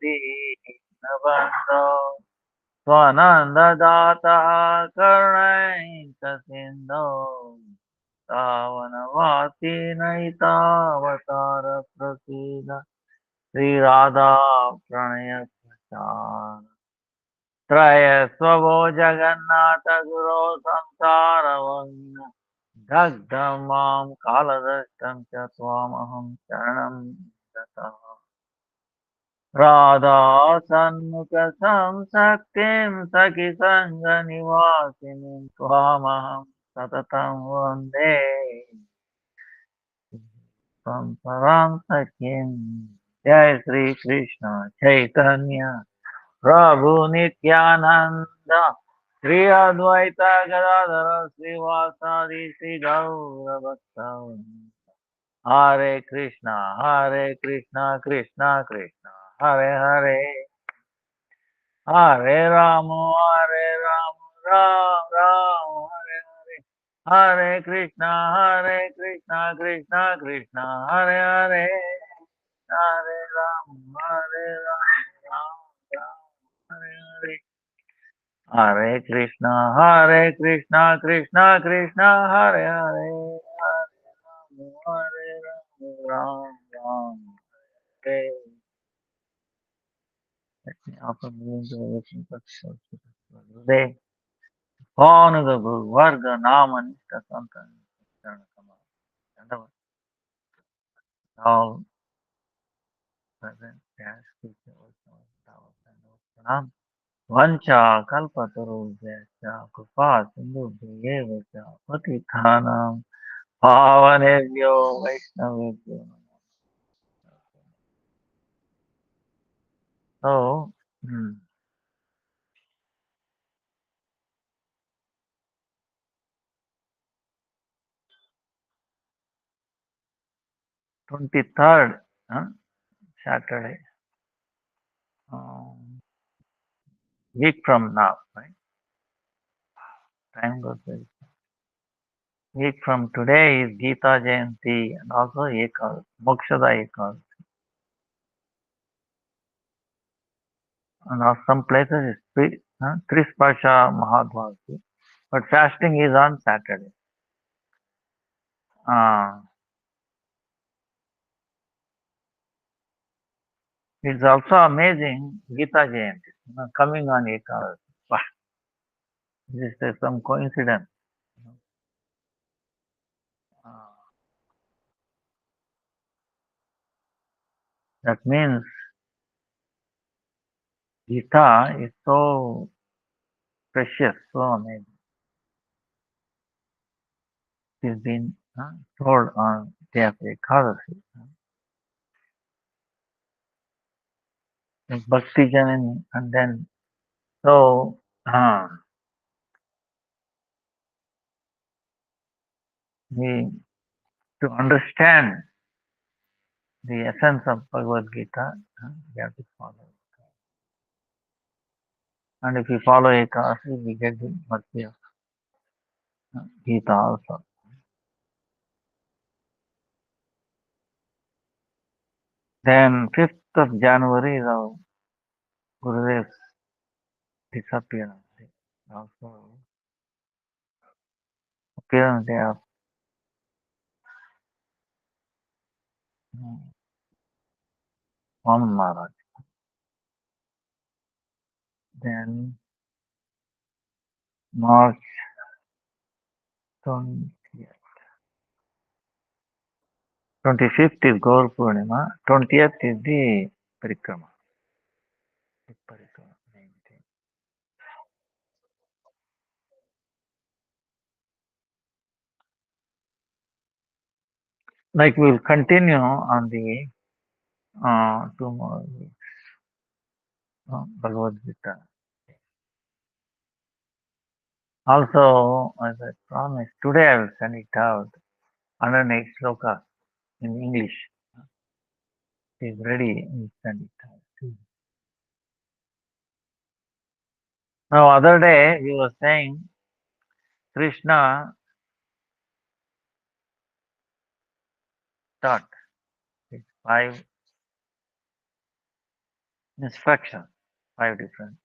दीनबन्धो स्वनन्ददातः करुणैकसिन्धो पावनवासी नैतावतार प्रसीद श्रीराधा प्रणयसार त्रयस्वभो जगन्नाथ गुरो संसारवह्न दग्धं मां कालदष्टं च त्वामहं शरणं गतः राधा सन्मुख संसक्तिं सखि सङ्गनिवासिनीं त्वामहं सततं वन्दे संसरां सखीं जय श्री कृष्ण चैतन्य प्रभु नित्यानंद श्री अद्वैत गदाधर श्रीवासादि श्री गौर भक्तवृंद हरे कृष्णा कृष्णा कृष्णा हरे हरे हरे राम राम राम हरे हरे हरे कृष्णा कृष्णा कृष्णा हरे हरे हरे राम राम राम हरे हरे हरे कृष्णा कृष्णा कृष्णा हरे हरे हरे राम राम हरे let me offer millions of wishing today on the Varga Naman Santan all present as future Pranam Vancha Kalpatarujya Kupa Sindhu Devacha Patithanam Pavanebhyo Vaishnavebhyo. So, 23rd Saturday, week from now, right? Time goes very fast. Week from today is Gita Jayanti and also Ekal, Mokshada Ekal. And some places is Trisparsha Mahadvarti, but fasting is on Saturday. Uh, it's also amazing Gita Jayanti coming on Ekal. This is some coincidence. Uh, that means Gita is so precious, so amazing. It's been told on day of Ekadasi. Like Bhakti Janani, and then so we to understand the essence of Bhagavad Gita, we have to follow. And if we follow Ekadasi, we get the Bhakti of Gita also. Then 5th of January is our Gurudev's disappearance. Also appearance day of Vaman Maharaj. Then March 20th. 25th is Gaur Purnima. 20th is the Parikrama. Parikrama. Like we'll continue on the 2 more weeks, Bhagavad Gita. Also, as I promised, today I will send it out 108 slokas in English. It is ready, we send it out. Now, other day we were saying Krishna taught his 5 instructions, five different.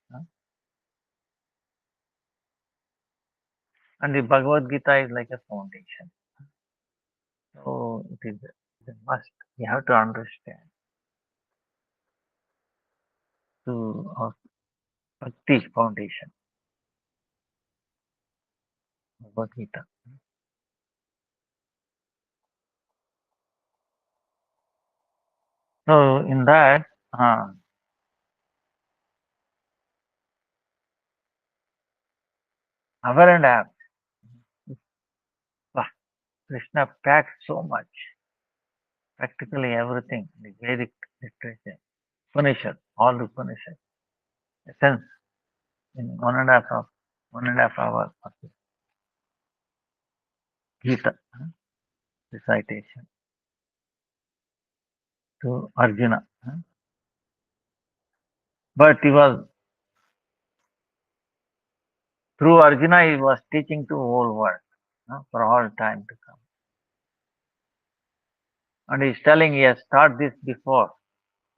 And the Bhagavad Gita is like a foundation. So it is a must. You have to understand to Bhakti foundation, Bhagavad Gita. So in that, our and app, wow, Krishna packed so much, practically everything, the Vedic literature, Upanishad, all the Upanishad, essence in 1.5 hours of the Gita recitation to Arjuna. But he was, through Arjuna, he was teaching to whole world for all time to come. And he's telling he has taught this before,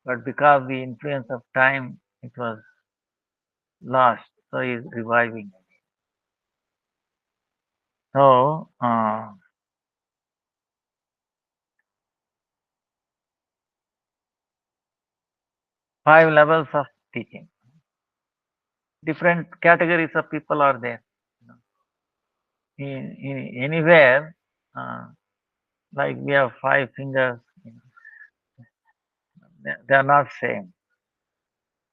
but because the influence of time, it was lost. So he's reviving it. So, five levels of teaching. Different categories of people are there. You know. Anywhere, uh, like we have five fingers, they are not same.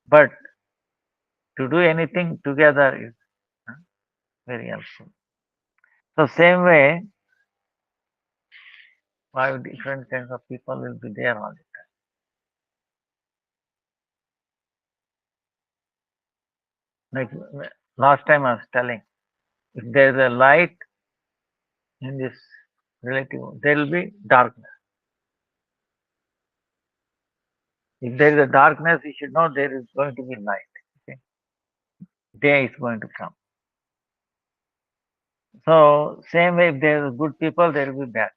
But to do anything together is uh, very helpful. So same way, five different kinds of people will be there all the time. Like last time I was telling, if there is a light in this relative, there will be darkness. If there is a darkness, you should know there is going to be light. Okay? Day is going to come. So same way, if there are good people, there will be bad.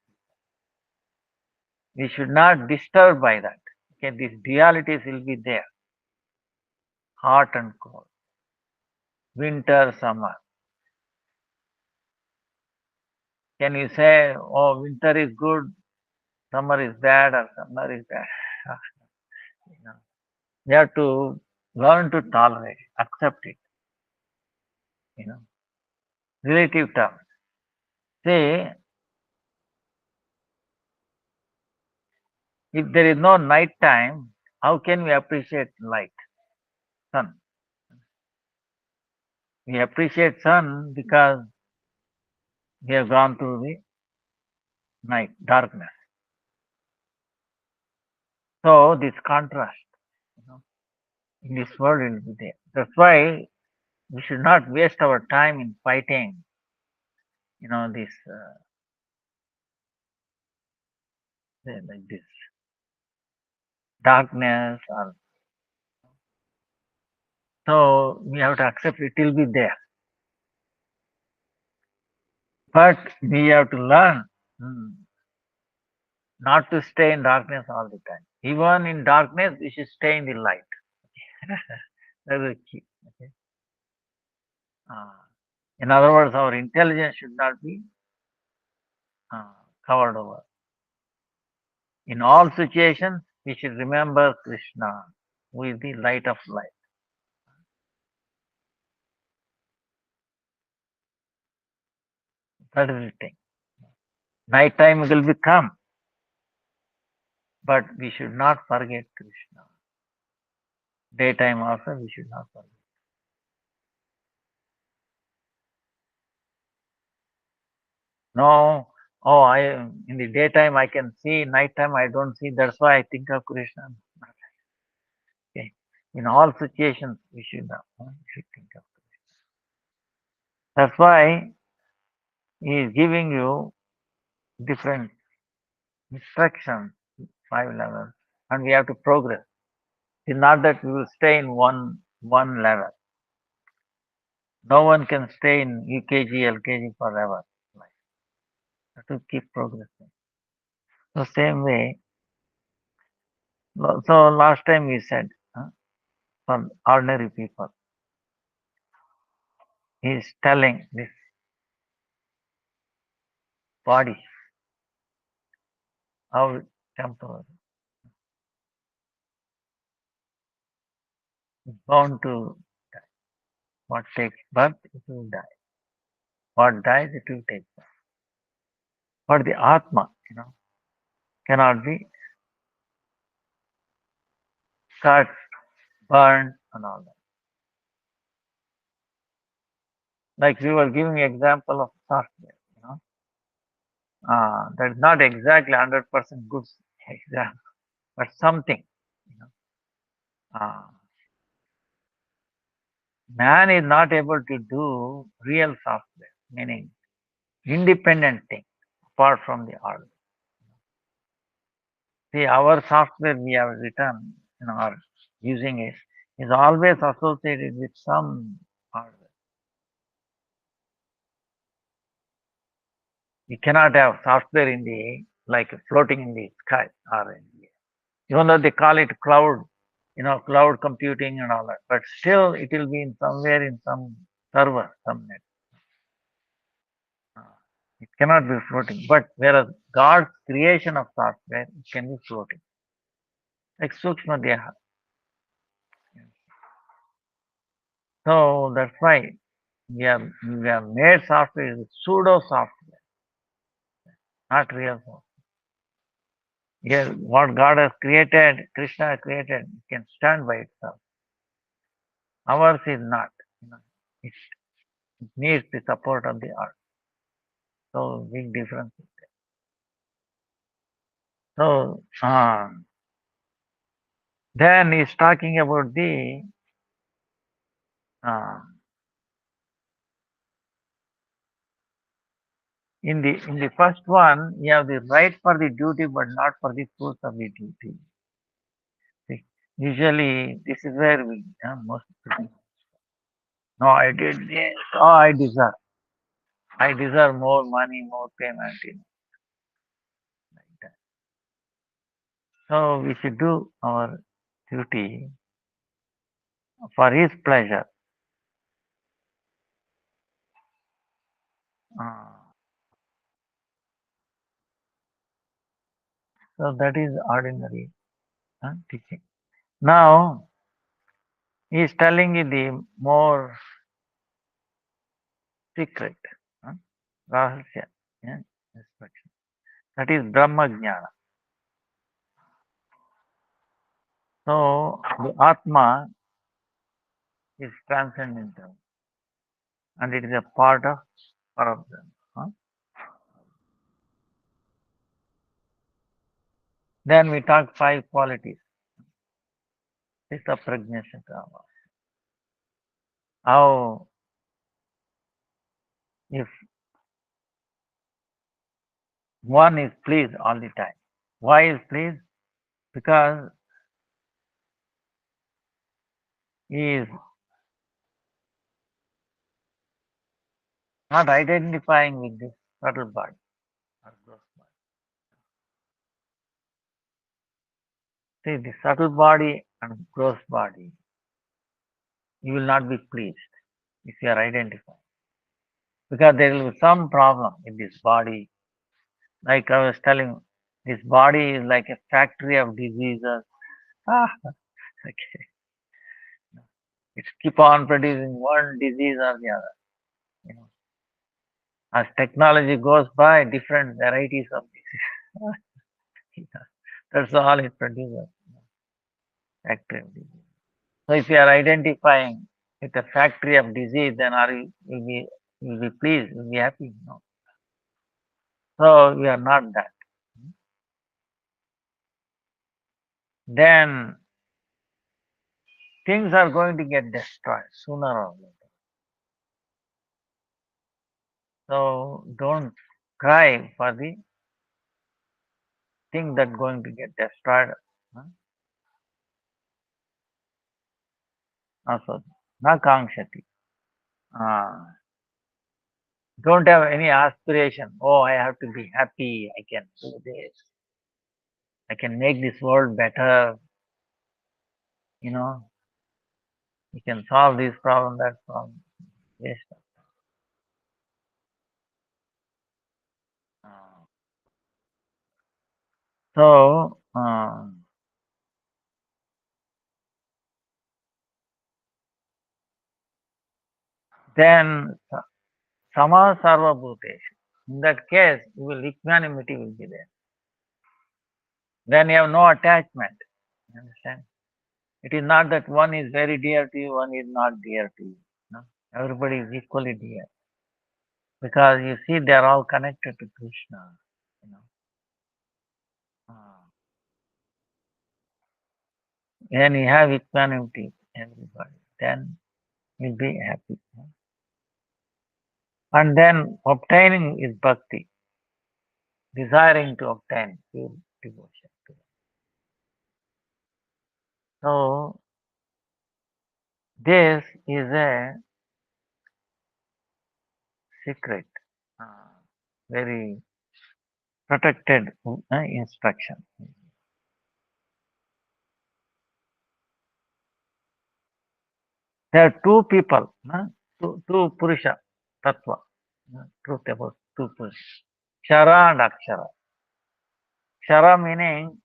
We should not disturb by that. Okay, these dualities will be there, hot and cold, winter, summer. Can you say, oh, winter is good, summer is bad, or summer is bad? You know, we have to learn to tolerate, accept it. You know, relative terms. Say, if there is no night time, how can we appreciate light, sun? We appreciate sun because we have gone through the night, darkness. So this contrast, you know, in this world will be there. That's why we should not waste our time in fighting, this like this darkness. Or so we have to accept it will be there, but we have to learn not to stay in darkness all the time. Even in darkness, we should stay in the light. That's the key. Okay. Uh, in other words, our intelligence should not be uh, covered over. In all situations, we should remember Krishna, who is the light of life. That is the thing. Night time will become, but we should not forget Krishna. Daytime also we should not forget. No, oh, in the daytime I can see, nighttime I don't see. That's why I think of Krishna. Okay. In all situations we should think of. That's why he is giving you different instructions, five levels, and we have to progress. It's not that we will stay in one level. No one can stay in UKG, LKG forever. Like, have to keep progressing. So same way. So last time we said, for ordinary people. He is telling this body how temporary, is bound to die. What takes birth, it will die. What dies, it will take birth. But the Atma, cannot be cut, burned, and all that. Like we were giving example of software, that is not exactly 100% good example, but something, you know. Uh, Man is not able to do real software, meaning independent thing apart from the hardware. See, our software we have written, or using it is always associated with some hardware. You cannot have software in the like floating in the sky or in the even though they call it cloud, cloud computing and all that, but still it will be in somewhere in some server, some net. Uh, It cannot be floating. But whereas God's creation of software it can be floating, like Sukshma Deha. So that's why we have made software is pseudo software, not real software. Here, what God has created, Krishna has created, it can stand by itself. Ours is not. You know, it needs the support of the earth. So big difference. So then he's talking about the uh, in the first one, you have the right for the duty, but not for the fruits of the duty. See, usually, this is where we most people, no, I did this. Oh, I deserve. I deserve more money, more payment, like that. So we should do our duty for His pleasure. Uh, so that is ordinary teaching. Now he is telling you the more secret, uh, rahasya, yeah, instruction. That is Brahma Jnana. So the Atma is transcendental and it is a part of Parabrahma. Then we talk five qualities. Sita Prajna Shakava. How if one is pleased all the time. Why is pleased? Because he is not identifying with this subtle body or gross body. See, the subtle body and gross body, you will not be pleased if you are identifying. Because there will be some problem in this body. Like I was telling, this body is like a factory of diseases. Ah, okay. It's keep on producing one disease or the other. You know, as technology goes by, different varieties of disease. That's all it produces. Factory of disease. So if you are identifying with a factory of disease, then are you will be pleased, will be happy? No. So we are not that. Then things are going to get destroyed sooner or later. So don't cry for the thing that's going to get destroyed. huh? Also, na kangshati. Uh, don't have any aspiration. Oh, I have to be happy. I can do this. I can make this world better. You know, You can solve this problem, that problem. Yes. So, then sama sarva bhuteshu. In that case, equanimity will be there. Then you have no attachment. You understand? It is not that one is very dear to you, one is not dear to you. No? Everybody is equally dear. Because you see, they are all connected to Krishna. You know. Uh, When you have equanimity, everybody, then you'll be happy. And then obtaining is bhakti, desiring to obtain pure devotion. So this is a secret, uh, very protected instruction. There are two people, two Purusha Tattva, truth about two Purusha, Kshara and Akshara. Kshara meaning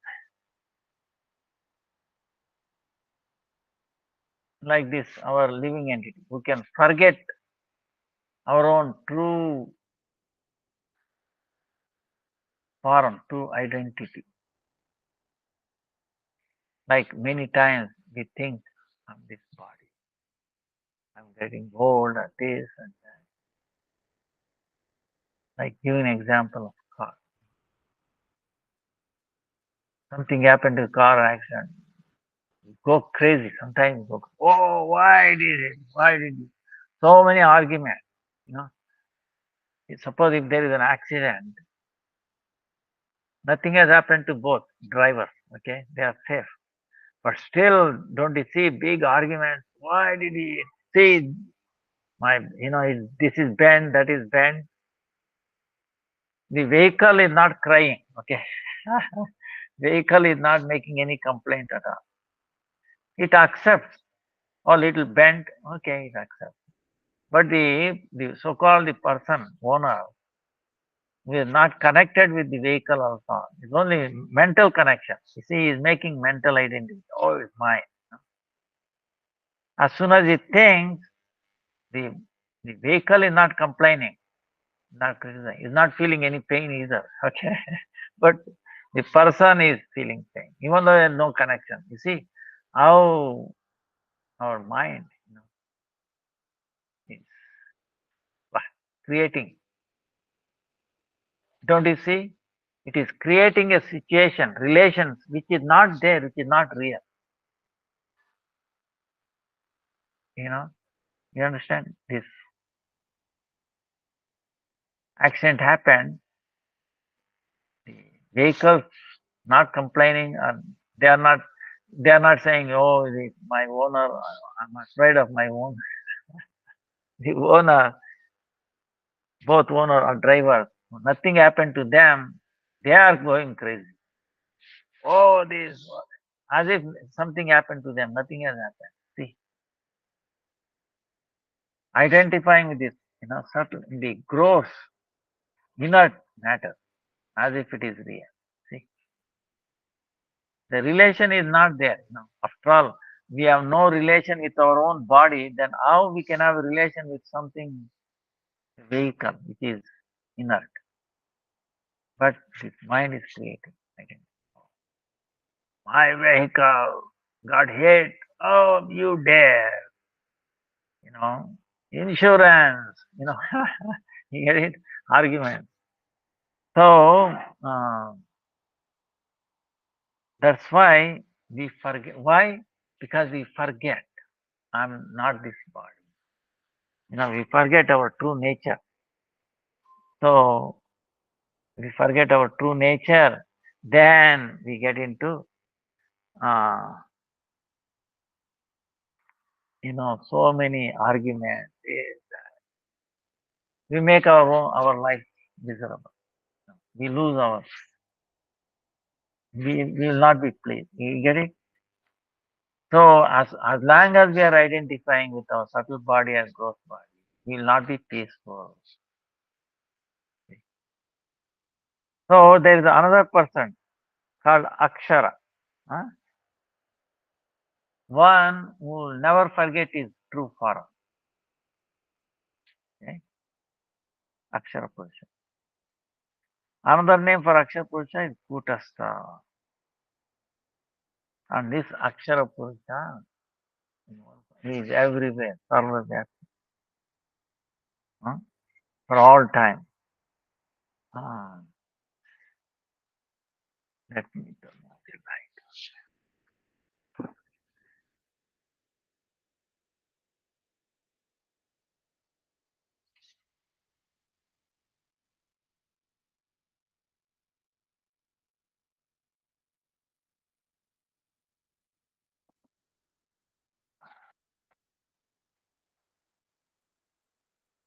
like this, our living entity, who can forget our own true form, true identity. Like many times we think of this body. I'm getting old at this and that. Like give an example of car. Something happened to car accident. You go crazy. Sometimes you go, oh, why did it? Why did it? So many arguments. You know, suppose if there is an accident, nothing has happened to both drivers. Okay, they are safe. But still, don't you see big arguments? Why did he see my? This is bent, that is bent. The vehicle is not crying. Okay, vehicle is not making any complaint at all. It accepts. Or little bent. Okay, it accepts. But the so-called the person owner who is not connected with the vehicle also. It's only mental connection. You see, he is making mental identity. Oh, it's mine. As soon as he thinks, the the vehicle is not complaining, not criticizing, is not feeling any pain either. Okay, but the person is feeling pain, even though there is no connection. You see how our mind, is creating. Don't you see? It is creating a situation, relations which is not there, which is not real. You know, you understand? This accident happened, the vehicles not complaining, and they are not saying, oh, my owner, I'm afraid of my owner. The owner, both owner or drivers, nothing happened to them. They are going crazy. Oh, this, as if something happened to them. Nothing has happened. See, identifying with this, subtle, the gross, inert matter, as if it is real. See, the relation is not there. After all, we have no relation with our own body. Then how we can have a relation with something vehicle which is inert? But this mind is creating. Identity. My vehicle got hit. Oh, you dare. You know, insurance. You get it? Argument. So that's why we forget. Why? Because we forget. I'm not this body. We forget our true nature. So we forget our true nature. Then we get into, uh, so many arguments. We make our life miserable. We lose our. We will not be pleased. You get it? So as long as we are identifying with our subtle body as gross body, we will not be peaceful. So there is another person called Akshara. Huh? One who will never forget his true form. Okay? Akshara Purusha. Another name for Akshara Purusha is Kutastha. And this Akshara Purusha is everywhere, Sarvavyapi, huh? For all time. Ah, let me turn off the light.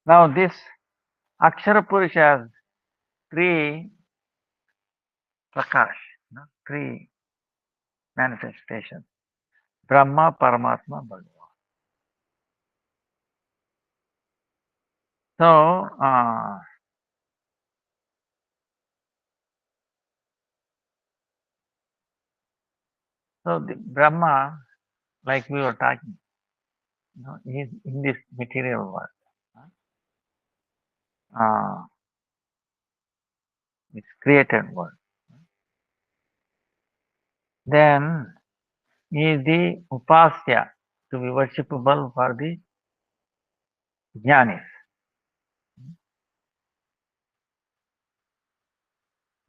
Now this Akshara Purusha has three prakash, three manifestations. Brahma, Paramatma, Bhagavan. So, so the Brahma, like we were talking, is in this material world. This created world. Then is the upasya to be worshipable for the jnanis.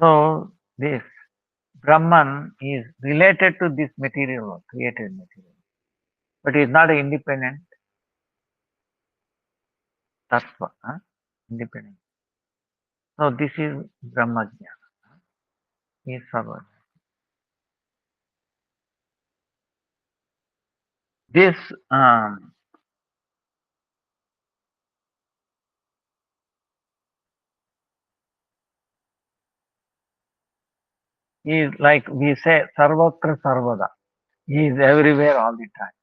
So this Brahman is related to this material world, created material, but is not an independent tattva, independent. So this is Brahma Jnana, is Sarva. This is like we say Sarvatra Sarvada. He is everywhere all the time.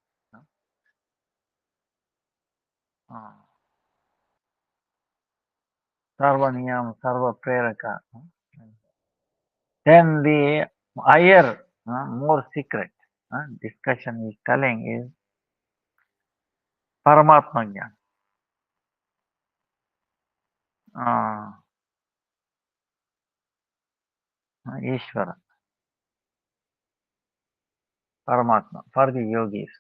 Uh, Sarva Niyam, Sarva Preraka. Then the higher, more secret discussion is telling is Paramatma Jnana, Ishvara, Paramatma for the yogis.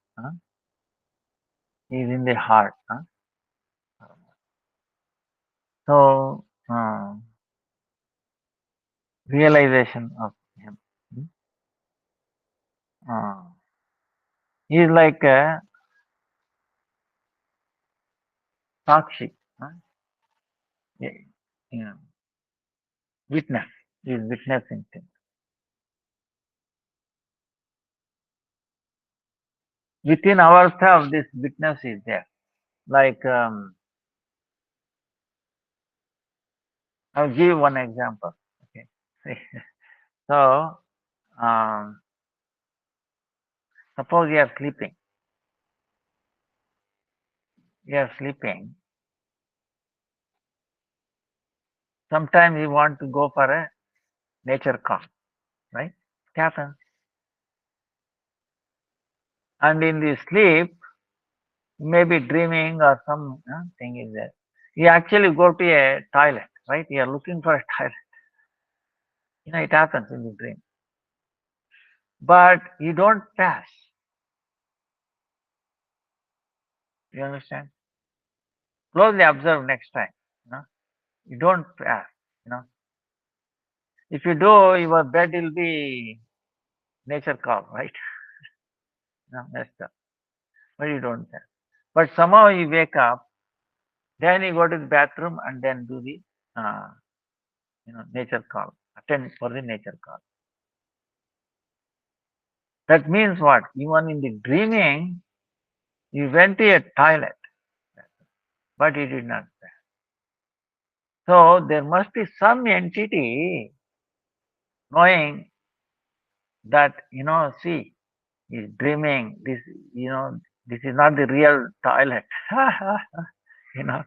Is in the heart. So, realization of him. He is like a sakshi, yeah, yeah, witness. He is witnessing things. Within ourselves, this witness is there. Like, I'll give one example. Okay. So, um, suppose you are sleeping. You are sleeping. Sometimes you want to go for a nature call, right? It happens. And in the sleep, maybe dreaming or some thing is there. You actually go to a toilet, right? You are looking for a toilet. It happens in the dream. But you don't pass. You understand? Closely observe next time. You know, you don't pass. You know, if you do, your bed will be nature call, right? Messed up. But you don't pass. But somehow you wake up, then you go to the bathroom and then do the nature call. Attend for the nature call. That means what? Even in the dreaming, you went to a toilet, but you did not pass. So there must be some entity knowing that, see, He's dreaming. This is not the real toilet. you know,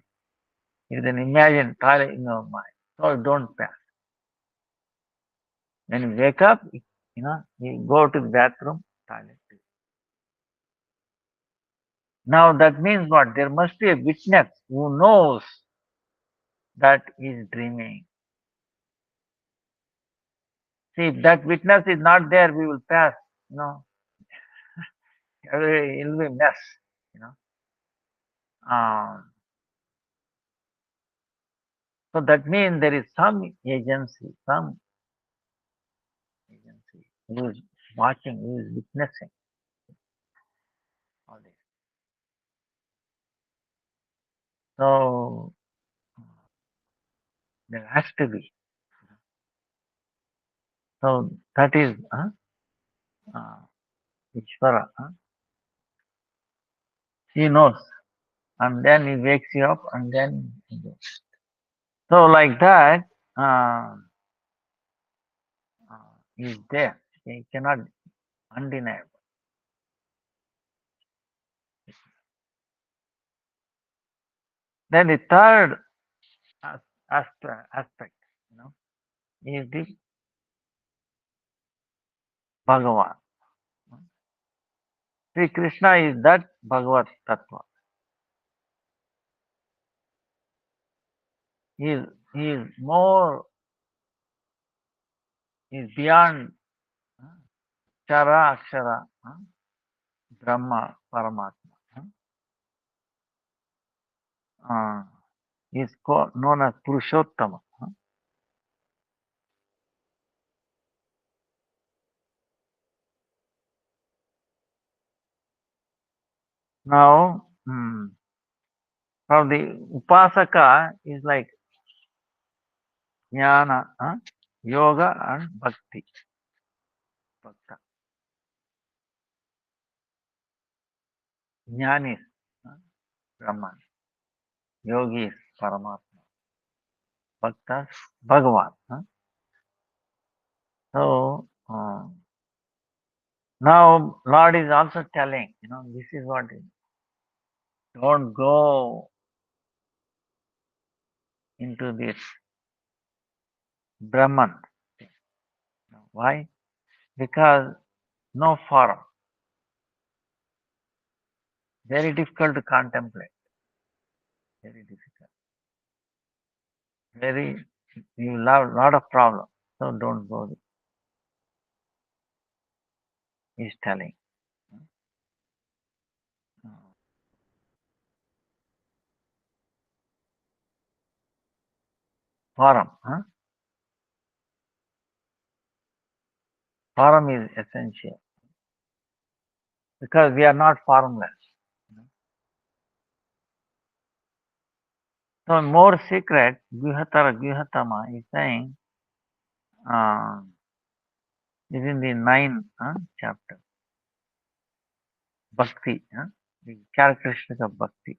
it's an imagined toilet in your mind. So don't pass. When you wake up, you go to the bathroom, toilet. Now that means what? There must be a witness who knows that he is dreaming. See, if that witness is not there, we will pass. You know, it will be a mess. You know. So that means there is some agency who is watching, who is witnessing all this. So there has to be. So that is Ishvara. He knows, and then he wakes you up, and then he goes. So like that, uh, is there. He cannot undeniable. Then the third aspect, is the Bhagavan. Sri Krishna is that Bhagavad Tattva. He is, he is more, he is beyond Chara Akshara, Brahma, Paramatma. He is known as Purushottama. Now, from the Upasaka is like Jnana, Yoga and Bhakti. Bhakta. Jnani is Brahman. Yogi is Paramatma. Bhakta is Bhagavan. So, now Lord is also telling, this is what it is. Don't go into this Brahman. Why? Because no form. Very difficult to contemplate. Very difficult. Very, you will have a lot of problems. So don't go there. He's telling. Form. Form is essential. Because we are not formless. So more secret, Guhatama is saying, is in the ninth chapter. Bhakti, the characteristic of Bhakti.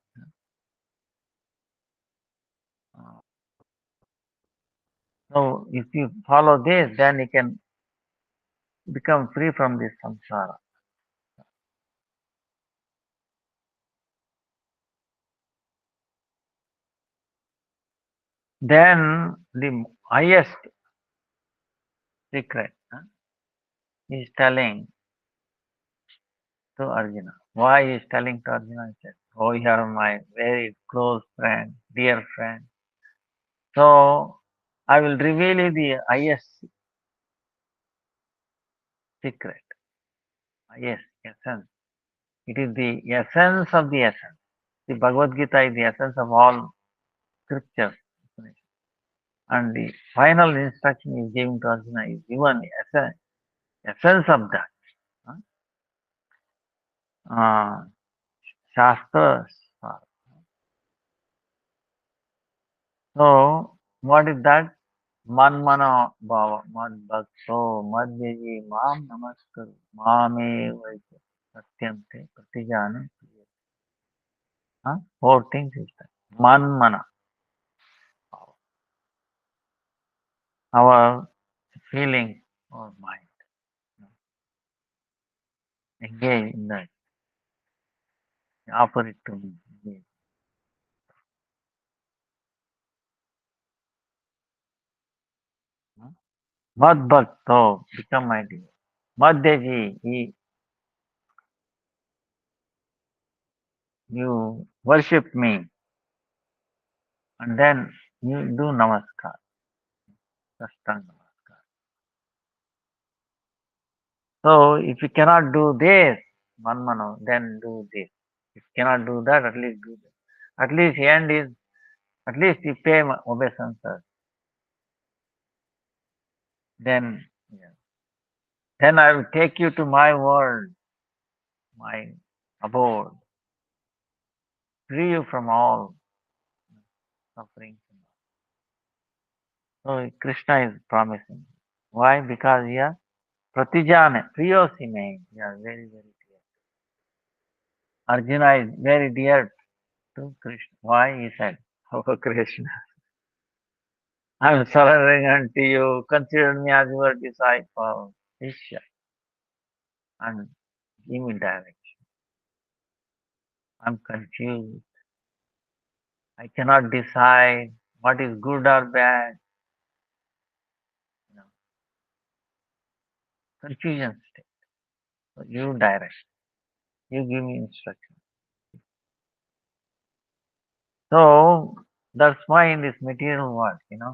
So if you follow this, then you can become free from this samsara. Then the highest secret is telling to Arjuna. Why he is telling to Arjuna? He says, oh, you are my very close friend, dear friend. So I will reveal you the highest secret, highest essence. It is the essence of the essence. The Bhagavad Gita is the essence of all scriptures. And the final instruction is given to Arjuna is even essence of that. Shastras. So, what is that? Manmana bhava, mad bhakto, mad yaji, mam namaskar, mame vaitya, satyante, pratijane. Four things is that. Manmana, our feeling or mind. engage in that, offer it to me. Engage. Hmm? Mad Bhakto, become my dear. Madhyaji, you worship me and then you do namaskar, sastang namaskar. So if you cannot do this, manmano, then do this. If you cannot do that, at least do this. At least end is, at least you pay obeisances. Then, yeah. Then I will take you to my world, my abode, free you from all suffering. So Krishna is promising. Why? Because yeah, pratijane, priyosime, yeah, very, very clear. Arjuna is very dear to Krishna. Why? He said, oh Krishna, I am surrendering unto you. Consider me as your disciple. Ishya, and give me direction. I'm confused. I cannot decide what is good or bad. You know, confusion state. So you direct. You give me instruction. So that's why in this material world, uh,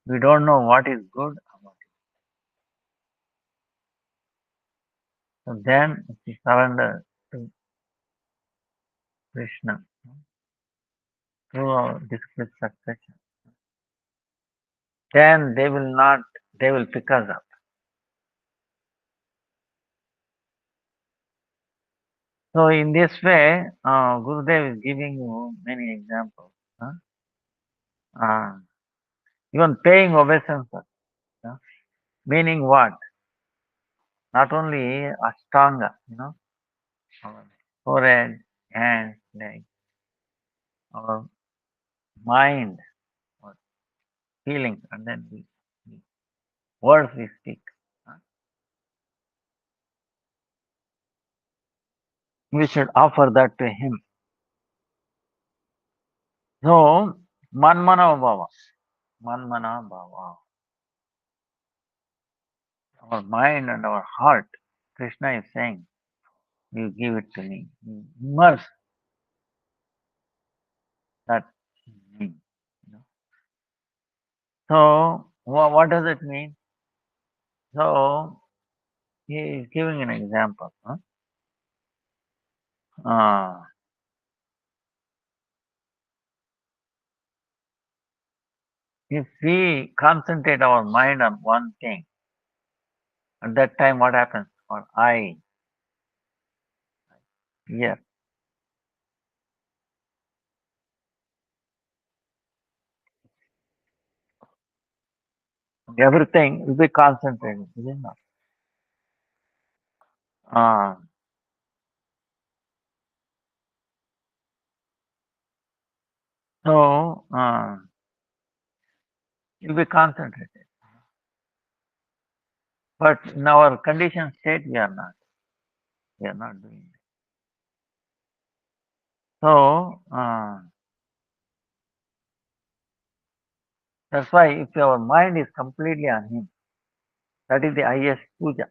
we don't know what is good or what is. So then if we surrender to Krishna through our discrete succession, then they will pick us up. So in this way, Gurudev is giving you many examples. Huh? Uh, even paying obeisances, huh? Meaning what? Not only Ashtanga, our forehead, hands, legs, our mind, our feelings, and then we words we speak. huh? We should offer that to him. So, manmana bhava, manmana bhava, our mind and our heart, Krishna is saying, you give it to me. You immerse that in me. You know? So, what does it mean? So, he is giving an example. Huh? Uh, if we concentrate our mind on one thing, at that time what happens? Or I, yes, everything will be concentrated, is it not? Uh, so, you'll be concentrated. But in our conditioned state, we are not. We are not doing it. So, that's why if our mind is completely on Him, that is the highest puja.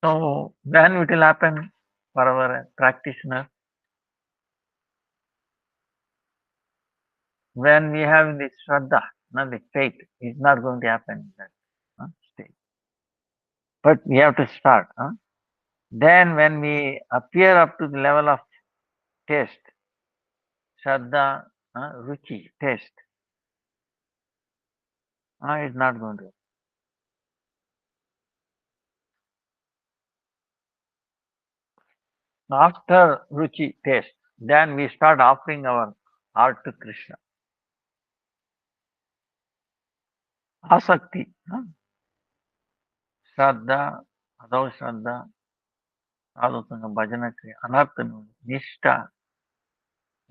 So, then it will happen for our practitioner when we have the Shraddha, not the faith. It's not going to happen in that state. But we have to start. Then, when we appear up to the level of taste, Shraddha, Ruchi, taste, it's not going to. After Ruchi, taste, then we start offering our heart to Krishna. Asakti, Shraddha, Adho Shraddha, Sadhusanga, Bhajana Kriya, Anartha, Nishta,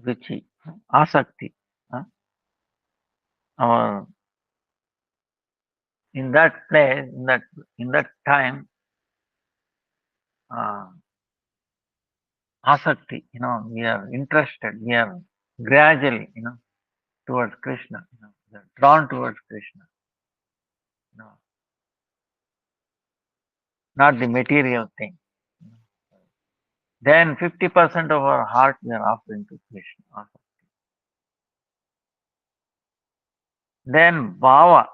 ruchi, asakti. Our in that place, in that time, uh, asakti. We are interested. We are gradually, towards Krishna. We are drawn towards Krishna. You know, not the material thing. you know. Then 50% of our heart we are offering to Krishna. Then bhava,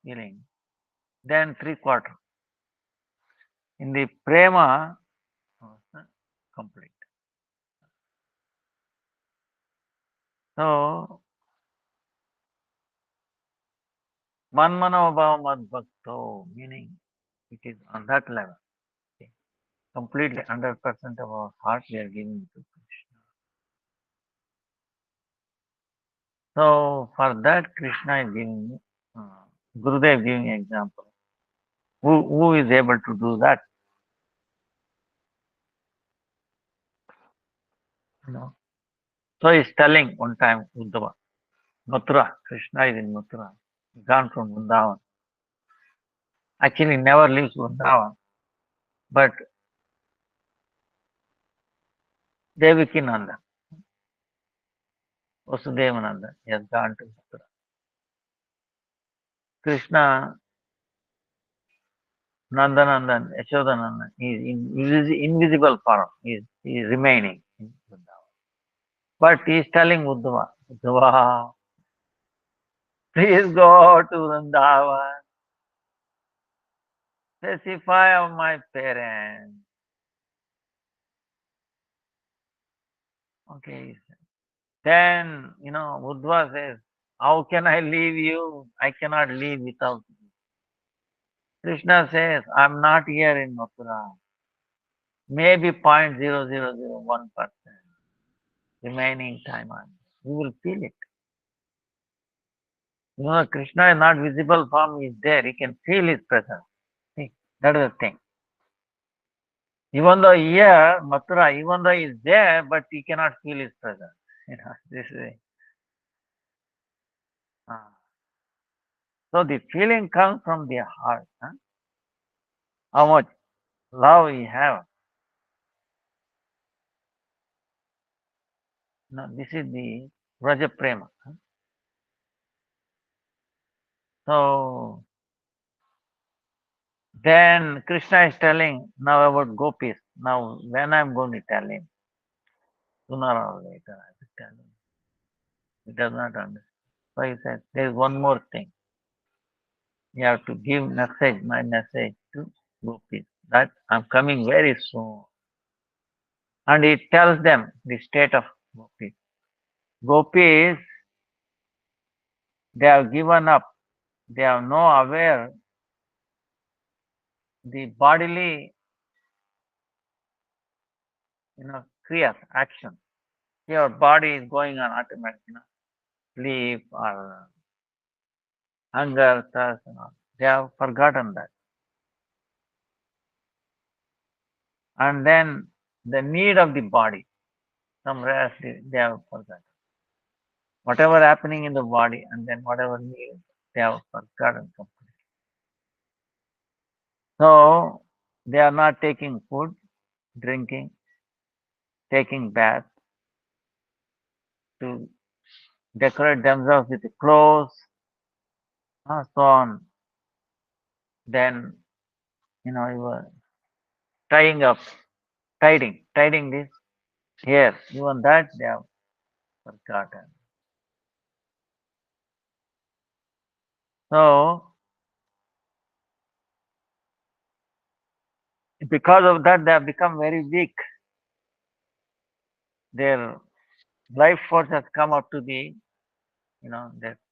feeling. Then three quarter. In the prema, complete. So, manmano bhava mad bhakto, meaning it is on that level. Okay. Completely 100% of our heart we are giving to Krishna. So, for that Krishna is giving, Gurudev giving example. Who is able to do that? You know. So he's telling one time Uddhava, Mathura, Krishna is in Mathura, gone from Vrindavan. Actually never leaves Vrindavan, but Devakinanda, Vasudevananda, he has gone to Mathura. Krishna, Nandanandan, Yashodanandan, he is in invisible form, he is remaining in Vrindavan. But he is telling Uddhava, Uddhava, please go to Vrindavan, specify of my parents. Okay. Then, Uddhava says, how can I leave you? I cannot leave without you. Krishna says, I'm not here in Mathura. Maybe 0.0001% remaining time on. You will feel it. Krishna is not visible form, is there. He can feel his presence. See, that is the thing. Even though here, Mathura, even though he is there, but he cannot feel his presence. This way. So the feeling comes from the heart. How much love we have. Now, this is the Raja Prema. So then Krishna is telling now about gopis. Now, when I'm going to tell him, sooner or later, I will tell him. He does not understand. So he says, there is one more thing. You have to give my message to gopis that I'm coming very soon. And he tells them the state of gopis. Gopis, they have given up. They have no aware the bodily, kriyas, action. Your body is going on automatic, sleep or hunger, thirst, and all. They have forgotten that. And then the need of the body, some rest, they have forgotten. Whatever happening in the body and then whatever need, they have forgotten completely. So they are not taking food, drinking, taking bath to decorate themselves with clothes, so on. Then, you were tying up, tiding this here. Even that they have forgotten. So because of that, they have become very weak. Their life force has come up to their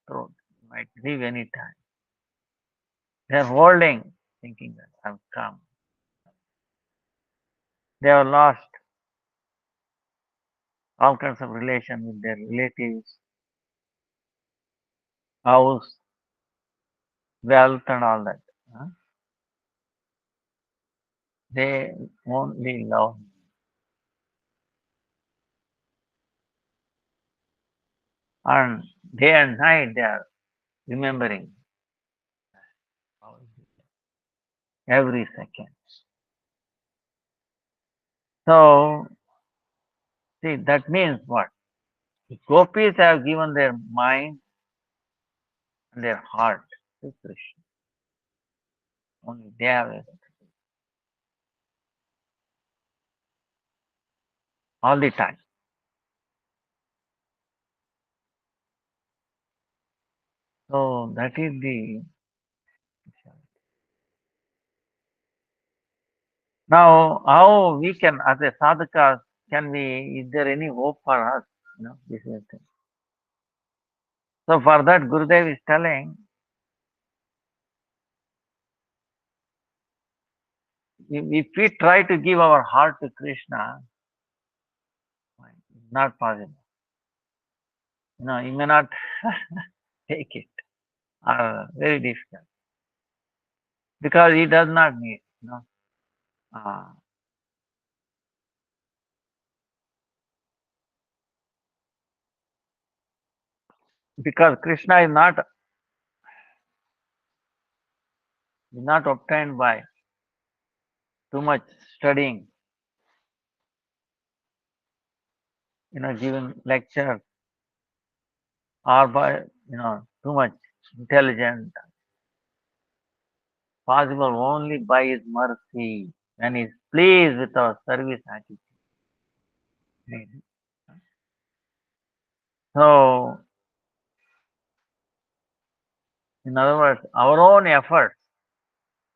throat. Might leave any time. They are holding, thinking that I've come. They have lost all kinds of relation with their relatives, house, wealth, and all that. They only love. and day and night they are remembering every second. So, see, that means what? The gopis have given their mind and their heart to Krishna. Only they have it all the time. So that is the. Now, how we can, as a sadhaka, can we? Is there any hope for us? This is the thing. So for that, Gurudev is telling, if we try to give our heart to Krishna, it's not possible. You may not take it, or very difficult, because he does not need. Uh, because Krishna is not obtained by too much studying, giving lecture, or by too much intelligent. Possible only by His mercy, when He is pleased with our service attitude. So, in other words, our own effort,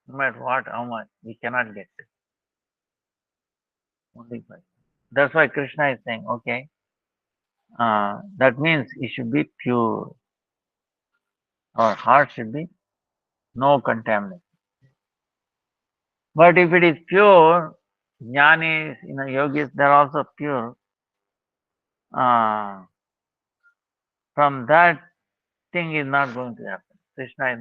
no matter what, how much, we cannot get it. Only by. That's why Krishna is saying, okay, that means it should be pure. Our heart should be no contamination. But if it is pure, jnanis, yogis, they're also pure. Uh, from that thing is not going to happen. Krishna is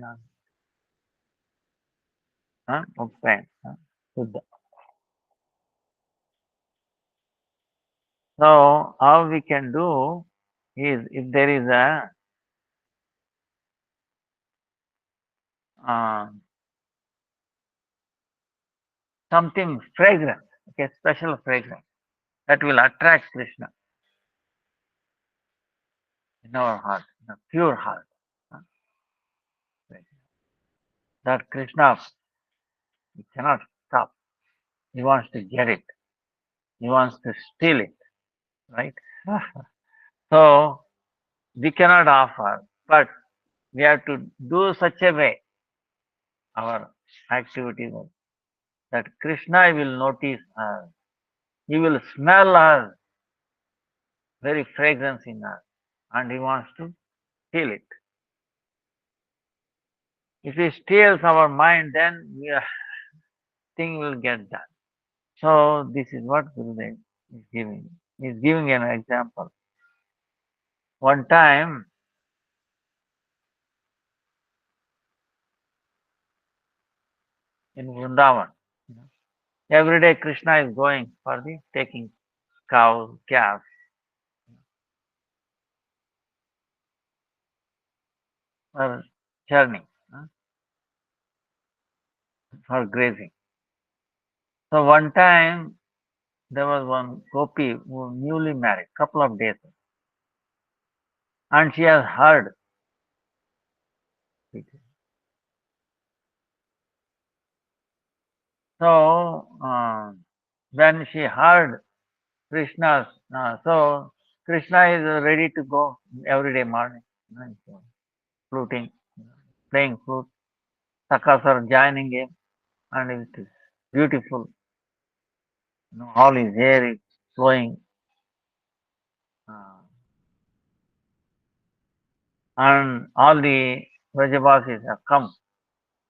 not obtained. Buddha. So how we can do is, if there is a uh, something fragrant, okay, special fragrance that will attract Krishna in our heart, in a pure heart. uh, That Krishna, he cannot stop. He wants to get it. He wants to steal it, right? So we cannot offer, but we have to do such a way our activity that Krishna will notice us. He will smell us, very fragrance in us, and he wants to steal it. If he steals our mind, then thing will get done. So this is what Gurudev is giving. He is giving an example. One time, in Vrindavan, every day Krishna is going for the taking cows, calves, for journey, for grazing. So one time there was one gopi who was newly married, couple of days, and she has heard. So when she heard Krishna's, so Krishna is ready to go every day morning, so fluting, playing flute. Sakas are joining him, and it is beautiful. All his hair is flowing, uh, and all the Vrajavasis have come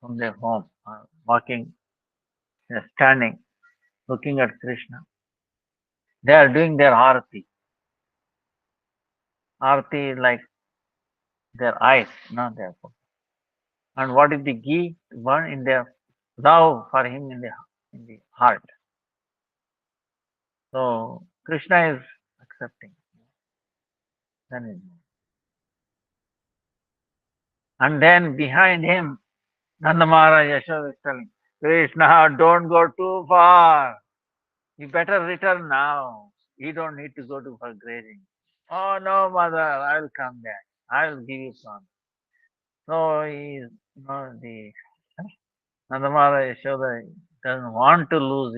from their home, walking, standing, looking at Krishna. They are doing their arati. Arati is like their eyes, not their focus. And what is the ghee burn in their love for him in the heart. So Krishna is accepting. Then it- And then behind him, Nanda Maharaj Yashoda is telling, Krishna, don't go too far. You better return now. You don't need to go to for grazing. Oh no, mother, I will come back. I will give you some. So the Nanda Maharaj Yashoda doesn't want to lose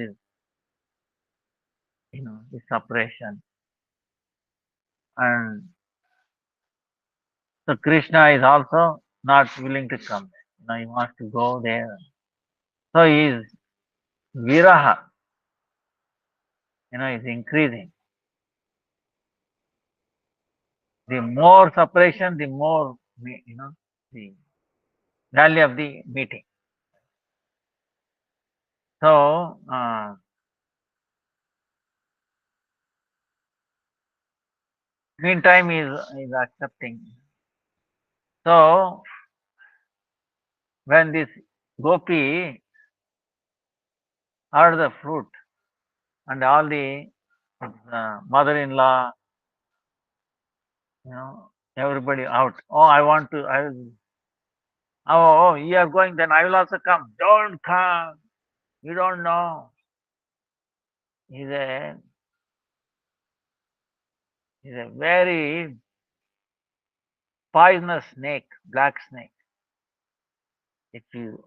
his separation. And so Krishna is also not willing to come back. He wants to go there. So his viraha, is increasing. The more separation, the more, the value of the meeting. So, meantime, is accepting. So, when this gopi heard the fruit and all the mother-in-law, everybody out. Oh, I will. Oh, you are going, then I will also come. Don't come. You don't know. He's a he's a very poisonous snake, black snake. If you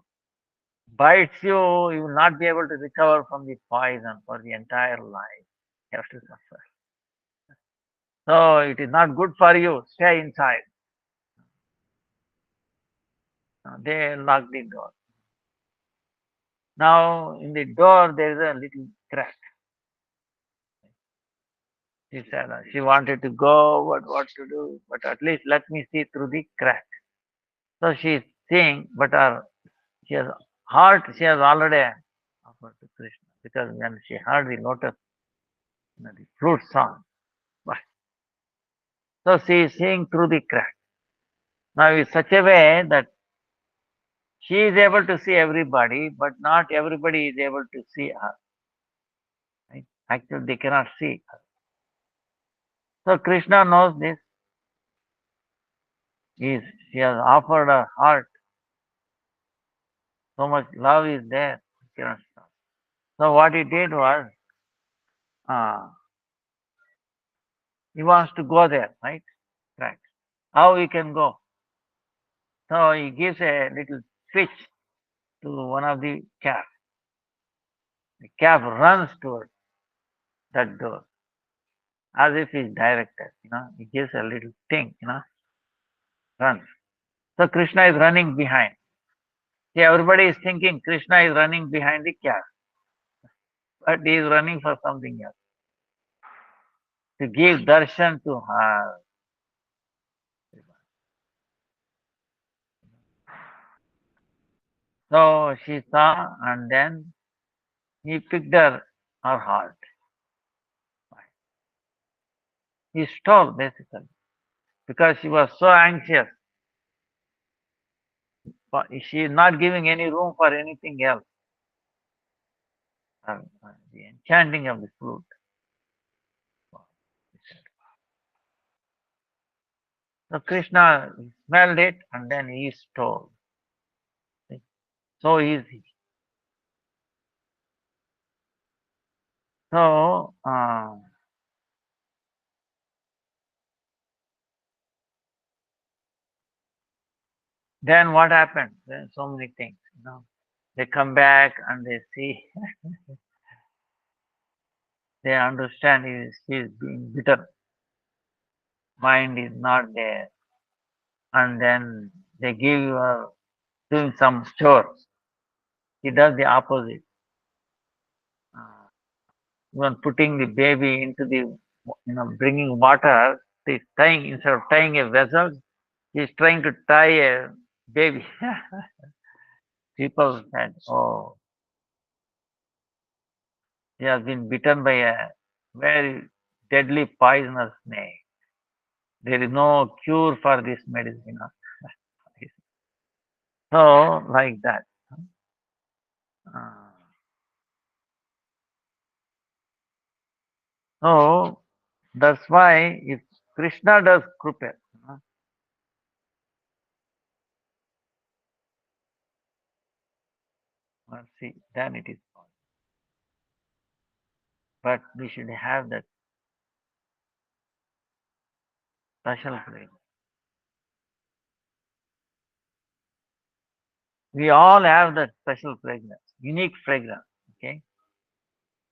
bites you, you will not be able to recover from the poison for the entire life. You have to suffer. So it is not good for you. Stay inside. They lock the door. Now in the door there is a little crack. She said she wanted to go, but what to do? But at least let me see through the crack. So she is seeing, but she has heart. She has already offered to Krishna because when she heard the lotus, the flute song, so she is seeing through the crack. Now in such a way that she is able to see everybody, but not everybody is able to see her. Right? Actually, they cannot see her. So Krishna knows this. She has offered her heart. So much love is there. He cannot stop. So what he did was, uh, he wants to go there, right? Right. How he can go? So he gives a little switch to one of the calf. The calf runs towards that door as if he's directed. He gives a little thing, runs. So Krishna is running behind. See, everybody is thinking Krishna is running behind the calf, but he is running for something else. To give darshan to her. So she saw and then he picked her heart. He stole basically because she was so anxious. But she is not giving any room for anything else. The enchanting of the flute. So Krishna smelled it and then he stole. So easy. So then what happened? Then so many things. They come back and they see, they understand he is being bitter. Mind is not there. And then they give her doing some chores. He does the opposite. Uh, Even putting the baby into bringing water, he's tying, instead of tying a vessel, he's trying to tie a baby. People said, oh, he has been bitten by a very deadly poisonous snake. There is no cure for this medicine. So, like that. Uh, so, that's why if Krishna does krupa, mercy, then it is possible. But we should have that special fragrance. We all have that special fragrance, unique fragrance. Okay,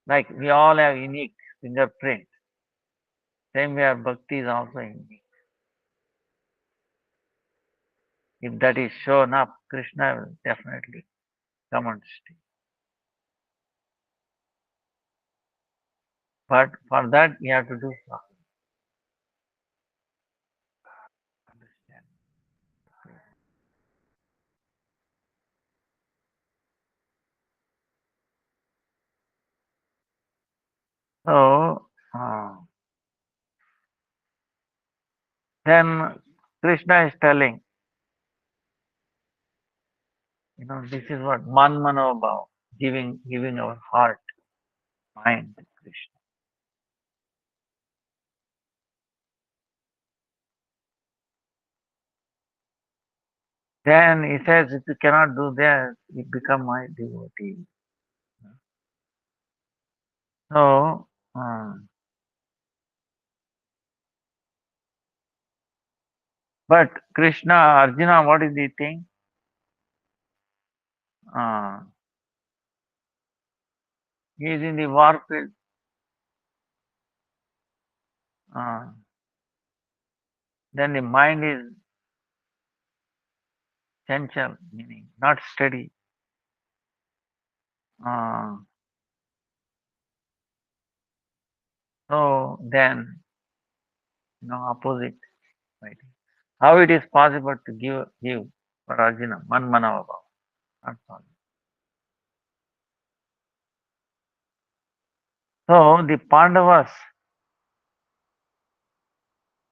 like we all have unique fingerprint. Same way, our bhakti is also unique. If that is shown up, Krishna will definitely come and stay. But for that, we have to do something. Understand? So, then Krishna is telling, this is what Manmanobhav, giving our heart, mind to Krishna. Then he says, if you cannot do that, you become my devotee. So, but Krishna, Arjuna, what is he think? Uh, he is in the war field. Uh, then the mind is chanchal, meaning not steady. Uh, so then, opposite. Right? How it is possible to give for Arjuna, Manmanava Bhava? Not possible. So the Pandavas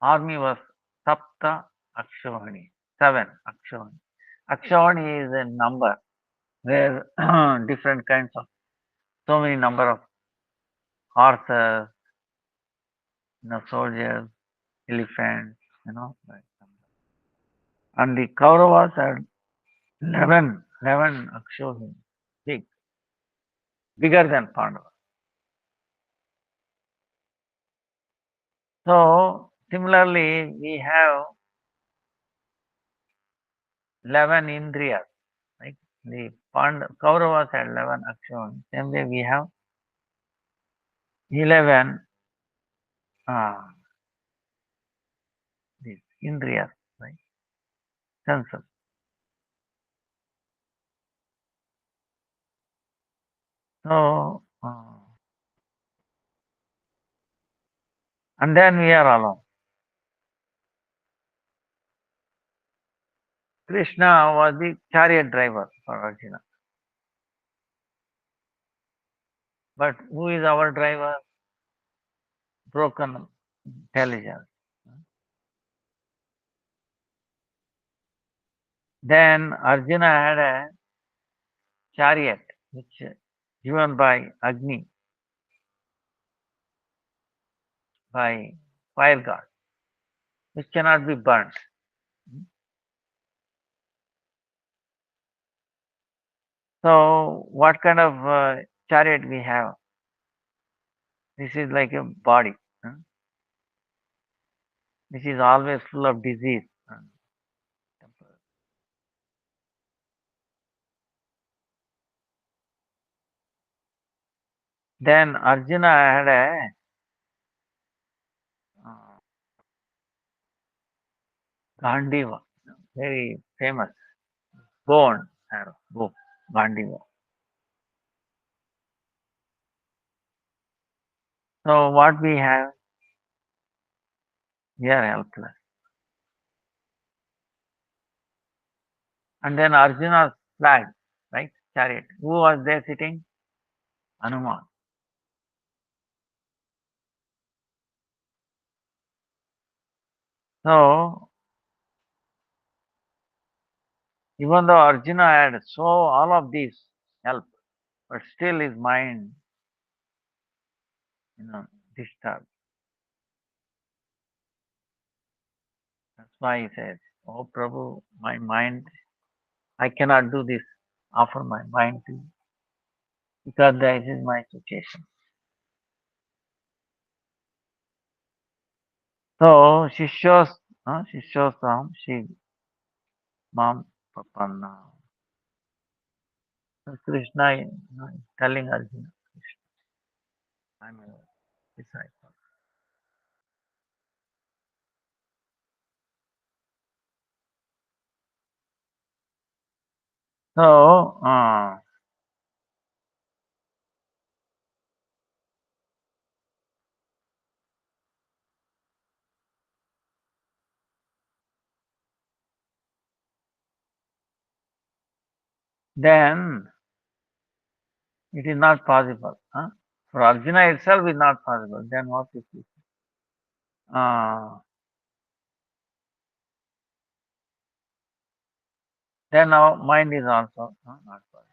army was Sapta Akshavani, 7 Akshavani. Akshavani is a number where different kinds of, so many number of horses, soldiers, elephants, like. And the Kauravas had 11 Akshavani, big, bigger than Pandavas. So similarly, we have 11 Indriyas, like the Kauravas had 11 Akshavani. Same way we have 11 these Indriyas, right? Senses. So, and then we are alone. Krishna was the chariot driver for Arjuna. But who is our driver? Broken intelligence. Then Arjuna had a chariot which given by Agni, by fire god, which cannot be burnt. So, what kind of chariot we have? This is like a body. This is always full of disease. Then Arjuna had a uh, Gandiva, very famous bone arrow, Gandiva. So what we have, we are helpless. And then Arjuna's flag, right? Chariot. Who was there sitting? Hanuman. So even though Arjuna had so all of these help, but still his mind, you know, disturbed. That's why he says, "Oh Prabhu, my mind, I cannot do this. Offer my mind to you." because this is my situation. So she shows she mom Papanna. So Krishna is telling Arjuna, Krishna, I'm a disciple. So then it is not possible. For Arjuna itself is not possible. Then what is it? Uh, then our mind is also not possible.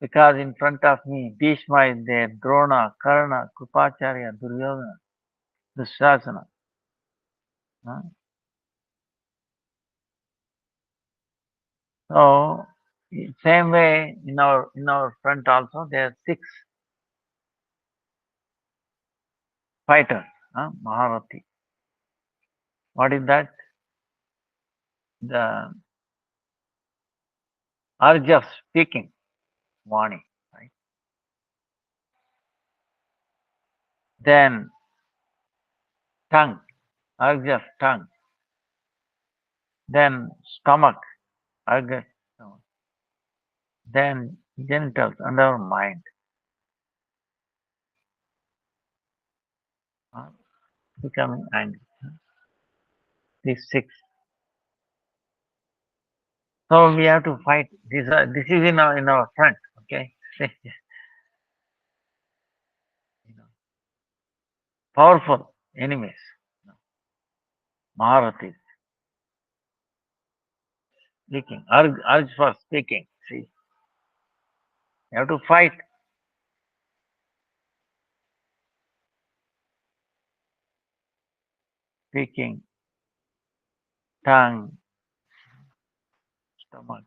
Because in front of me, Bhishma is there, Drona, Karna, Krupacharya, Duryodhana, Dushasana. Huh? So, same way in our front also there are six fighters, Maharati. What is that? The urge of speaking, Vani, right? Then tongue, urge of tongue. Then stomach, urge of stomach. Then genitals and our mind, uh, becoming angry. These six. So we have to fight. This is in our front. Okay, you know, powerful enemies, Maharathis, speaking, urge for speaking. See, you have to fight speaking, tongue, stomach,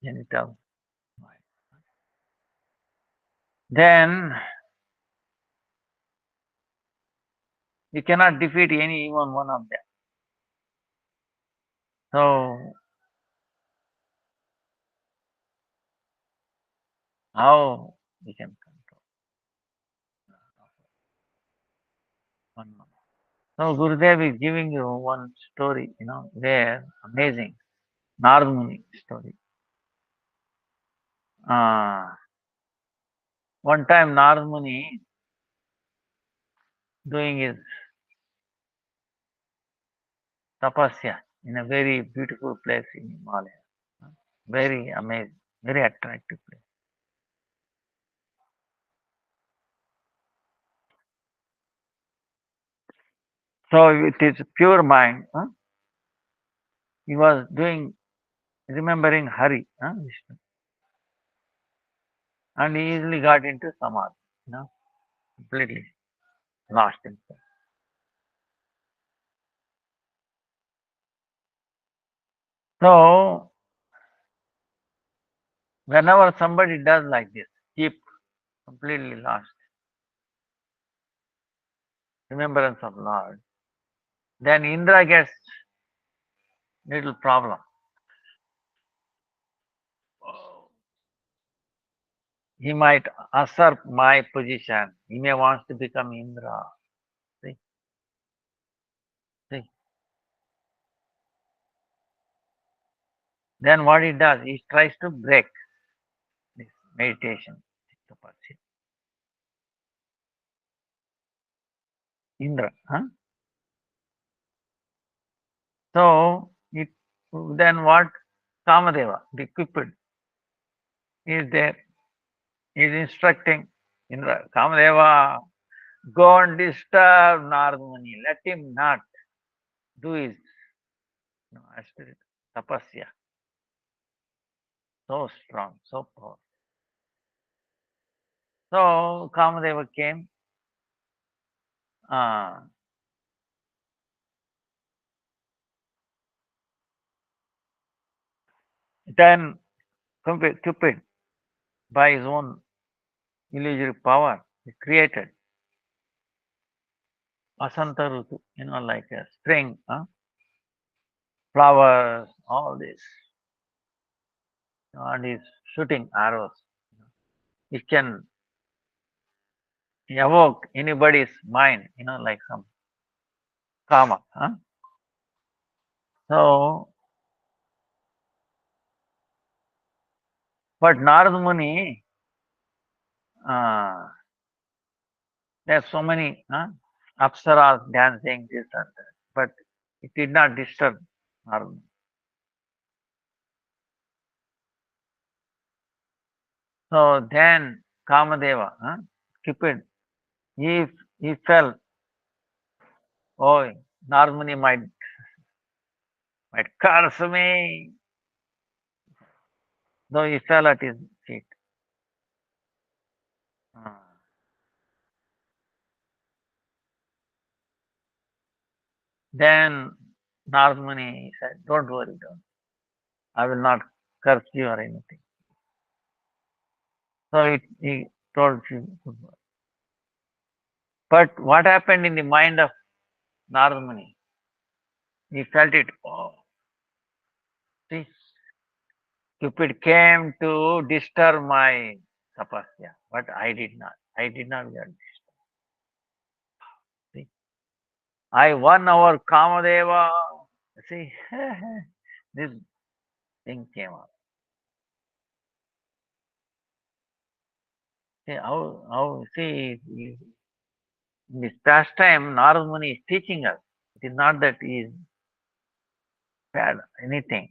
genital, mind. Then you cannot defeat even one of them. So how we can control one more? So Gurudev is giving you one story, where amazing Narad Muni story. Uh, One time Narad Muni doing his tapasya in a very beautiful place in Himalaya. Very amazing, very attractive place. So with his pure mind, he was remembering Hari, Vishnu, and he easily got into samadhi, completely lost himself. So whenever somebody does like this, keep completely lost remembrance of Lord, then Indra gets little problem. He might usurp my position. He may want to become Indra. See, see. Then what he does, he tries to break this meditation. Indra. So then what? Kamadeva, the Cupid, is there. He is instructing Indra. Kamadeva, go and disturb Narad Muni. Let him not do his spirit tapasya. So strong, so powerful. So Kamadeva came. Uh, then Cupid by his own illusory power. He created Vasanta Rutu, like a spring, flowers, all this. And he's shooting arrows. It can evoke anybody's mind, like some karma. So, but Narad Muni, uh, there's so many apsaras dancing, this and that, but it did not disturb Narad Muni. So then Kamadeva, Cupid, he, he felt, oh, Narad Muni might curse me, though he fell at his feet. Ah. Then Narad Muni said, don't worry, don't. I will not curse you or anything. So he told him goodbye. But what happened in the mind of Narad Muni? He felt it. Oh, see, Cupid came to disturb my tapasya, but I did not. I did not get disturbed. See, I won our Kamadeva. See, this thing came up. See in this pastime, Narad Muni is teaching us. It is not that he is bad, anything.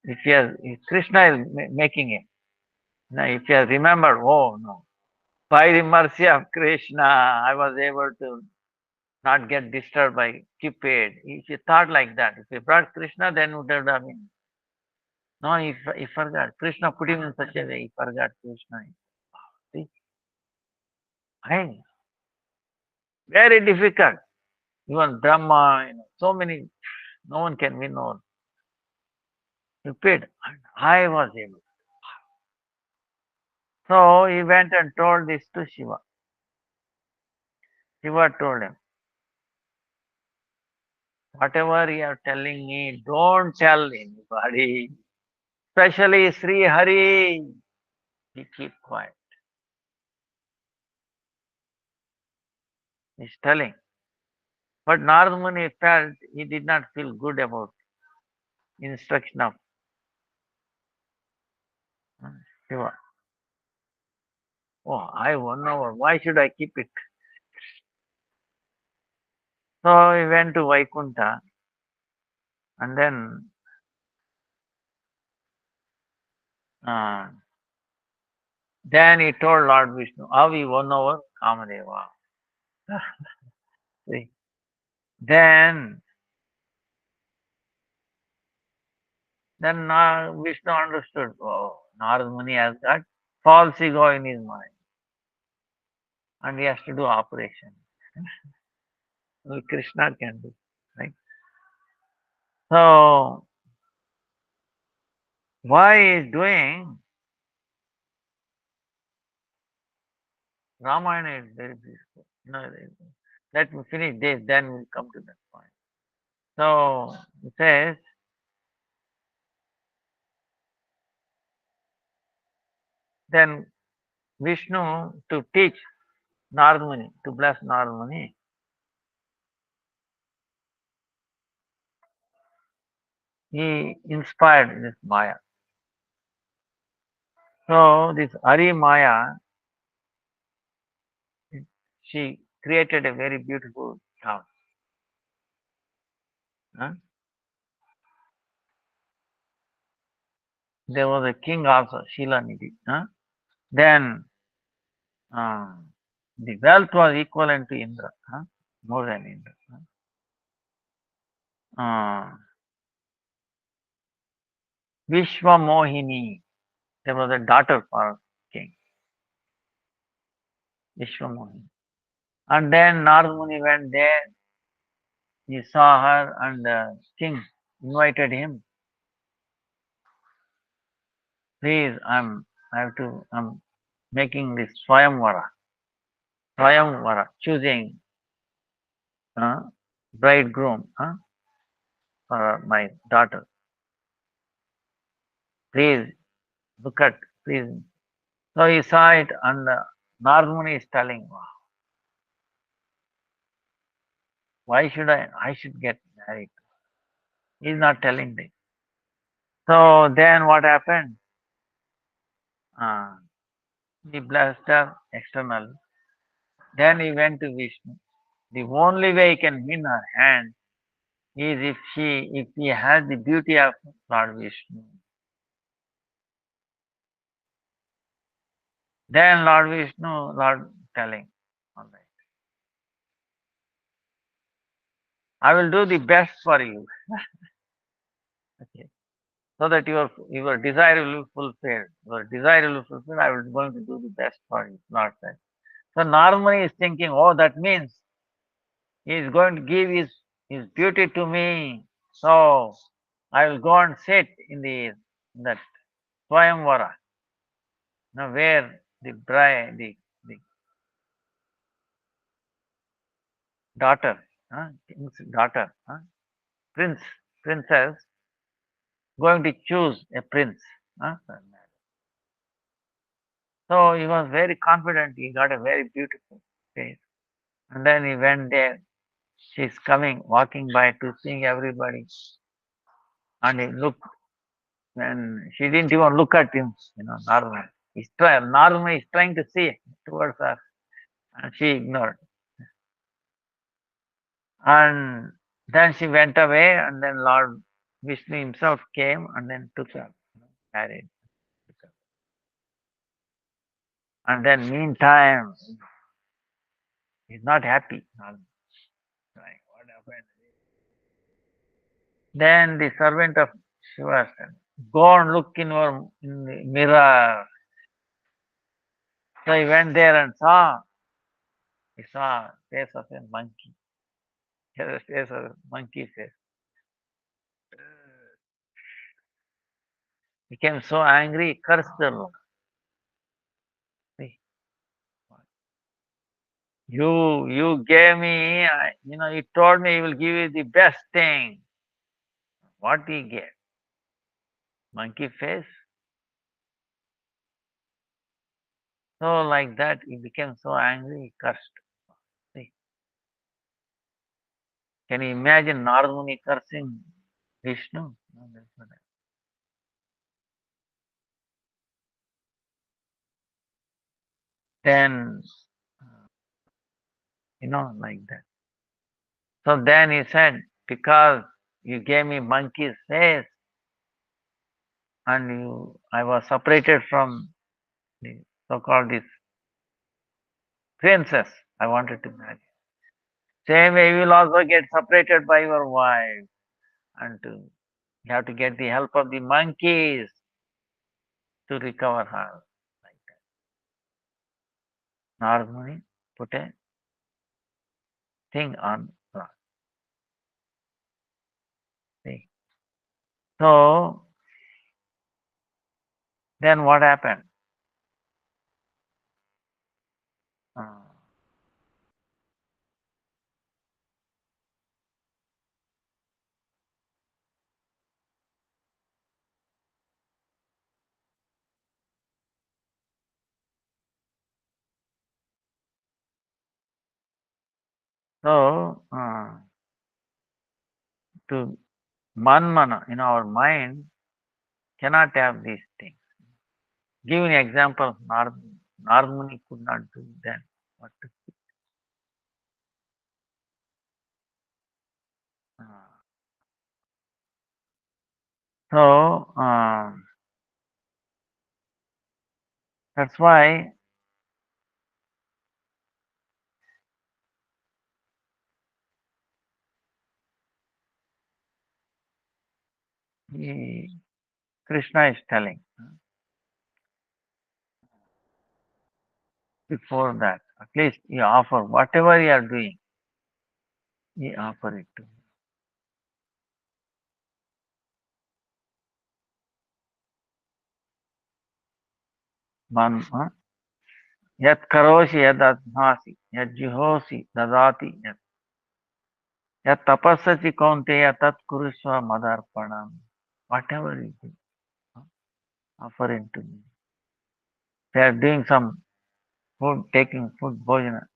If Krishna is making him, if he has remembered, oh no, by the mercy of Krishna, I was able to not get disturbed by Cupid. If he thought like that, if he brought Krishna, then would have been. No, he forgot. Krishna put him in such a way, he forgot Krishna. See, I, very difficult. Even Brahma, so many, no one can win over Cupid. And I was able. So he went and told this to Shiva. Shiva told him, whatever you are telling me, don't tell anybody, especially Sri Hari. He keep quiet. He's telling. But Narad Muni felt he did not feel good about instruction of Shiva. Oh, I 1 hour. Why should I keep it? So he went to Vaikunta and uh, then he told Lord Vishnu, Avi 1 hour Kamadeva. See, then Vishnu understood. Oh, Narad Muni has got false ego in his mind, and he has to do operation. Only Krishna can do, right? So why he is doing Ramayana is very beautiful. Let me finish this, then we'll come to that point. So it says, then Vishnu to teach Narad Muni, to bless Narad Muni, he inspired this Maya. So this Hari Maya, she created a very beautiful town. Huh? There was a king also, Shilanidhi. Huh? Then the wealth was equivalent to Indra, more than Indra. Vishwamohini, there was a daughter for king, Vishwamohini. And then Narad Muni went there, he saw her, and the king invited him. please, I'm making this Swayamvara, choosing uh, bridegroom for my daughter. Please look at, please. So he saw it, and Narmuni is telling, wow, why should I should get married? He's not telling this. So then what happened? Uh, he blessed her external. Then he went to Vishnu. The only way he can win her hand is if he has the beauty of Lord Vishnu. Then Lord Vishnu, Lord telling, all right, I will do the best for you. Okay. So that your desire will be fulfilled. Your desire will be fulfilled, I will going to do the best for you, Lord said. So Narmani is thinking, oh, that means he is going to give his beauty to me. So I will go and sit in that Swayamvara, where the bride, the daughter, king's daughter, prince, princess, going to choose a prince. For marriage. So he was very confident. He got a very beautiful face. And then he went there. She's coming, walking by to seeing everybody. And he looked, and she didn't even look at him, Naruma. Naruma is trying to see towards her, and she ignored. And then she went away, and then Lord Vishnu himself came and then took her, married. Took her. And then meantime, he's not happy. Like, what happened? Then the servant of Shiva said, go and look in the mirror. So he went there and he saw face of a monkey. He had a face of a monkey face. Became so angry, cursed the Lord. See, you gave me, you told me he will give you the best thing. What he gave? Monkey face. So like that, he became so angry, he cursed. See, can you imagine Narmuni cursing Vishnu? No, that's not it. Then, like that. So then he said, because you gave me monkey's face and I was separated from the so-called this princess I wanted to marry. Same way you will also get separated by your wife and you have to get the help of the monkeys to recover her. Like that. Narmuni put a thing on her. See. So then what happened? Uh, so to manmana in our mind cannot have these things. Give an example. Narmuni could not do then. What to uh, so that's why Krishna is telling before that. At least you offer whatever you are doing. You offer it to him. huh? Yat karoshi yad adhasi, yad juhosi dadati, yat tapassasi kaunteya tat kurusva madarpanam. Whatever you do, huh, offer it to me. They are doing some food, taking food, bhojana.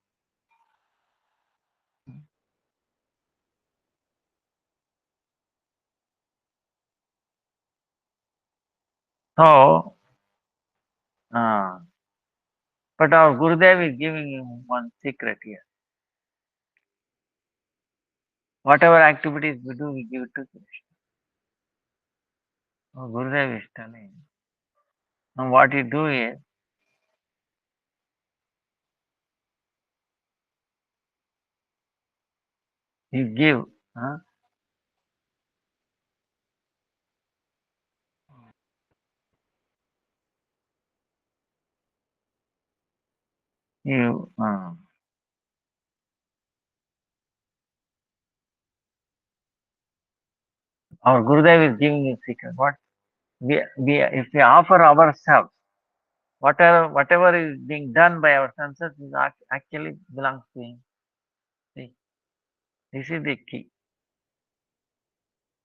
So, uh, but our Gurudev is giving him one secret here. Whatever activities we do, we give it to Krishna. Our Gurudev is telling. And what you do is, you give. Huh? You, our Gurudev is giving you secret. What if we offer ourselves, whatever is being done by our senses is actually belongs to him. See, this is the key.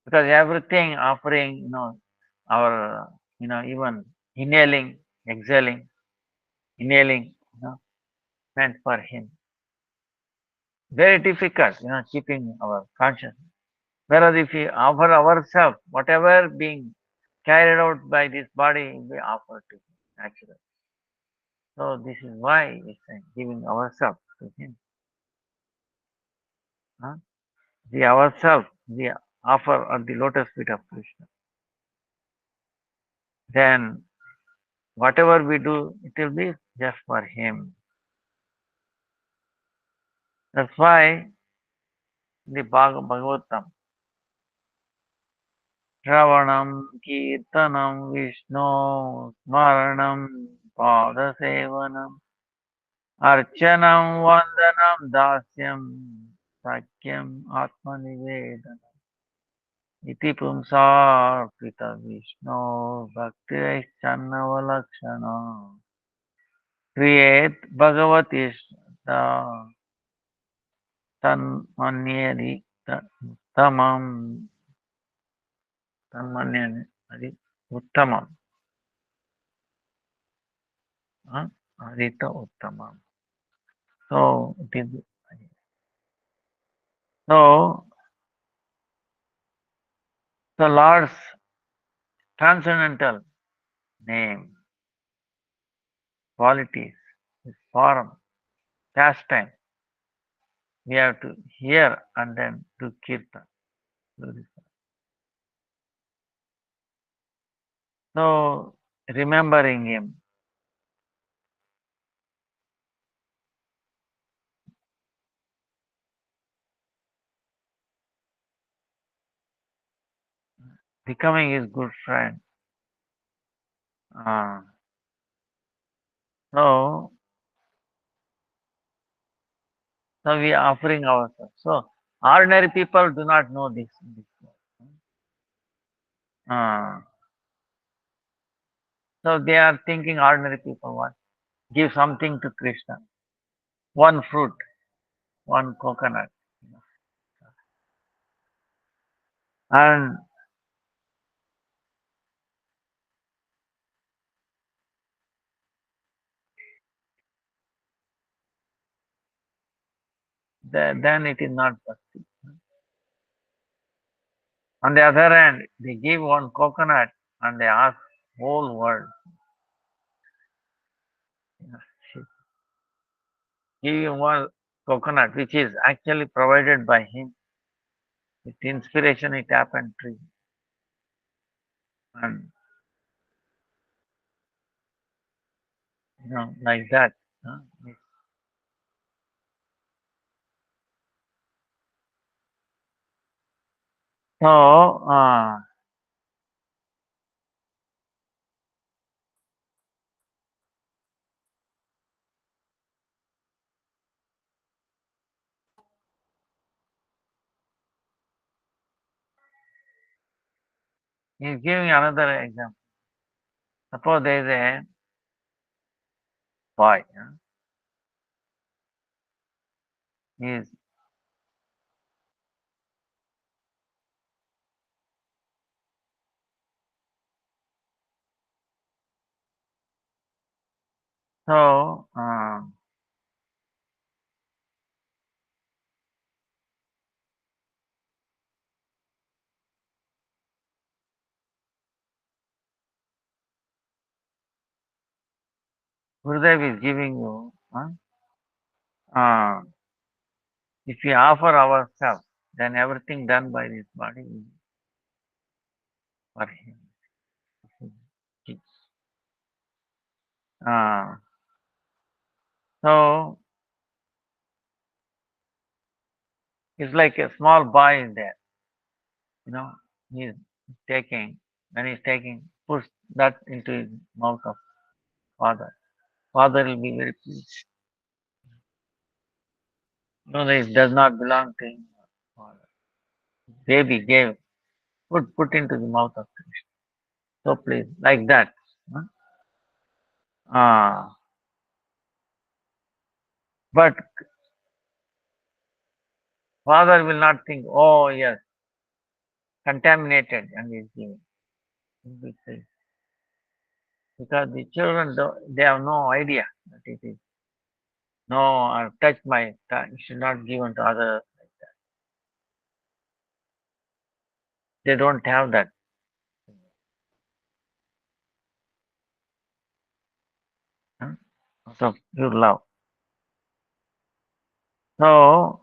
Because everything offering, our, even inhaling, exhaling, inhaling, meant for him. Very difficult, keeping our conscience. Whereas if we offer ourselves, whatever being carried out by this body, we offer to him, actually. So this is why it's giving ourselves to him. Huh? We ourselves, we offer at the lotus feet of Krishna. Then whatever we do, it will be just for him. That's why the Bhagavatam, Shravanam, Kirtanam, Vishnu, Smaranam, Padasevanam, Archanam, Vandanam, Dasyam, Sakyam, Atmanivedanam. Iti pumsarpita Vishnu bhakti Kriyet Bhagavati Tanmanyeri Uttamam Tanmanyeri Adi Uttamam. Adita Uttamam. So it is so the Lord's transcendental name, qualities, his form, pastime, we have to hear and then do kirtan. Do this. So remembering him, becoming his good friend. Uh, so, so we are offering ourselves. So ordinary people do not know this. Uh, so they are thinking ordinary people what? Give something to Krishna. One fruit, one coconut. And then it is not bhakti. On the other hand, they give one coconut and they ask whole world. You know, give him one coconut, which is actually provided by him. With inspiration, it happened to him. And like that. Huh? So he's giving another example. Suppose there is boy. He is so. Gurudev is giving you. Uh, if we offer ourselves, then everything done by this body is for him. Uh, so it's like a small boy is there. You know, he's taking when he's taking push that into his mouth of father. Father will be very pleased. No, this does not belong to him. Father. Baby gave put into the mouth of Krishna. So please, like that. Huh? Ah, but father will not think, oh yes, contaminated and is giving. Because the children they have no idea that it is no I've touched my tongue, it should not given to others. They don't have that. Huh? So pure love. So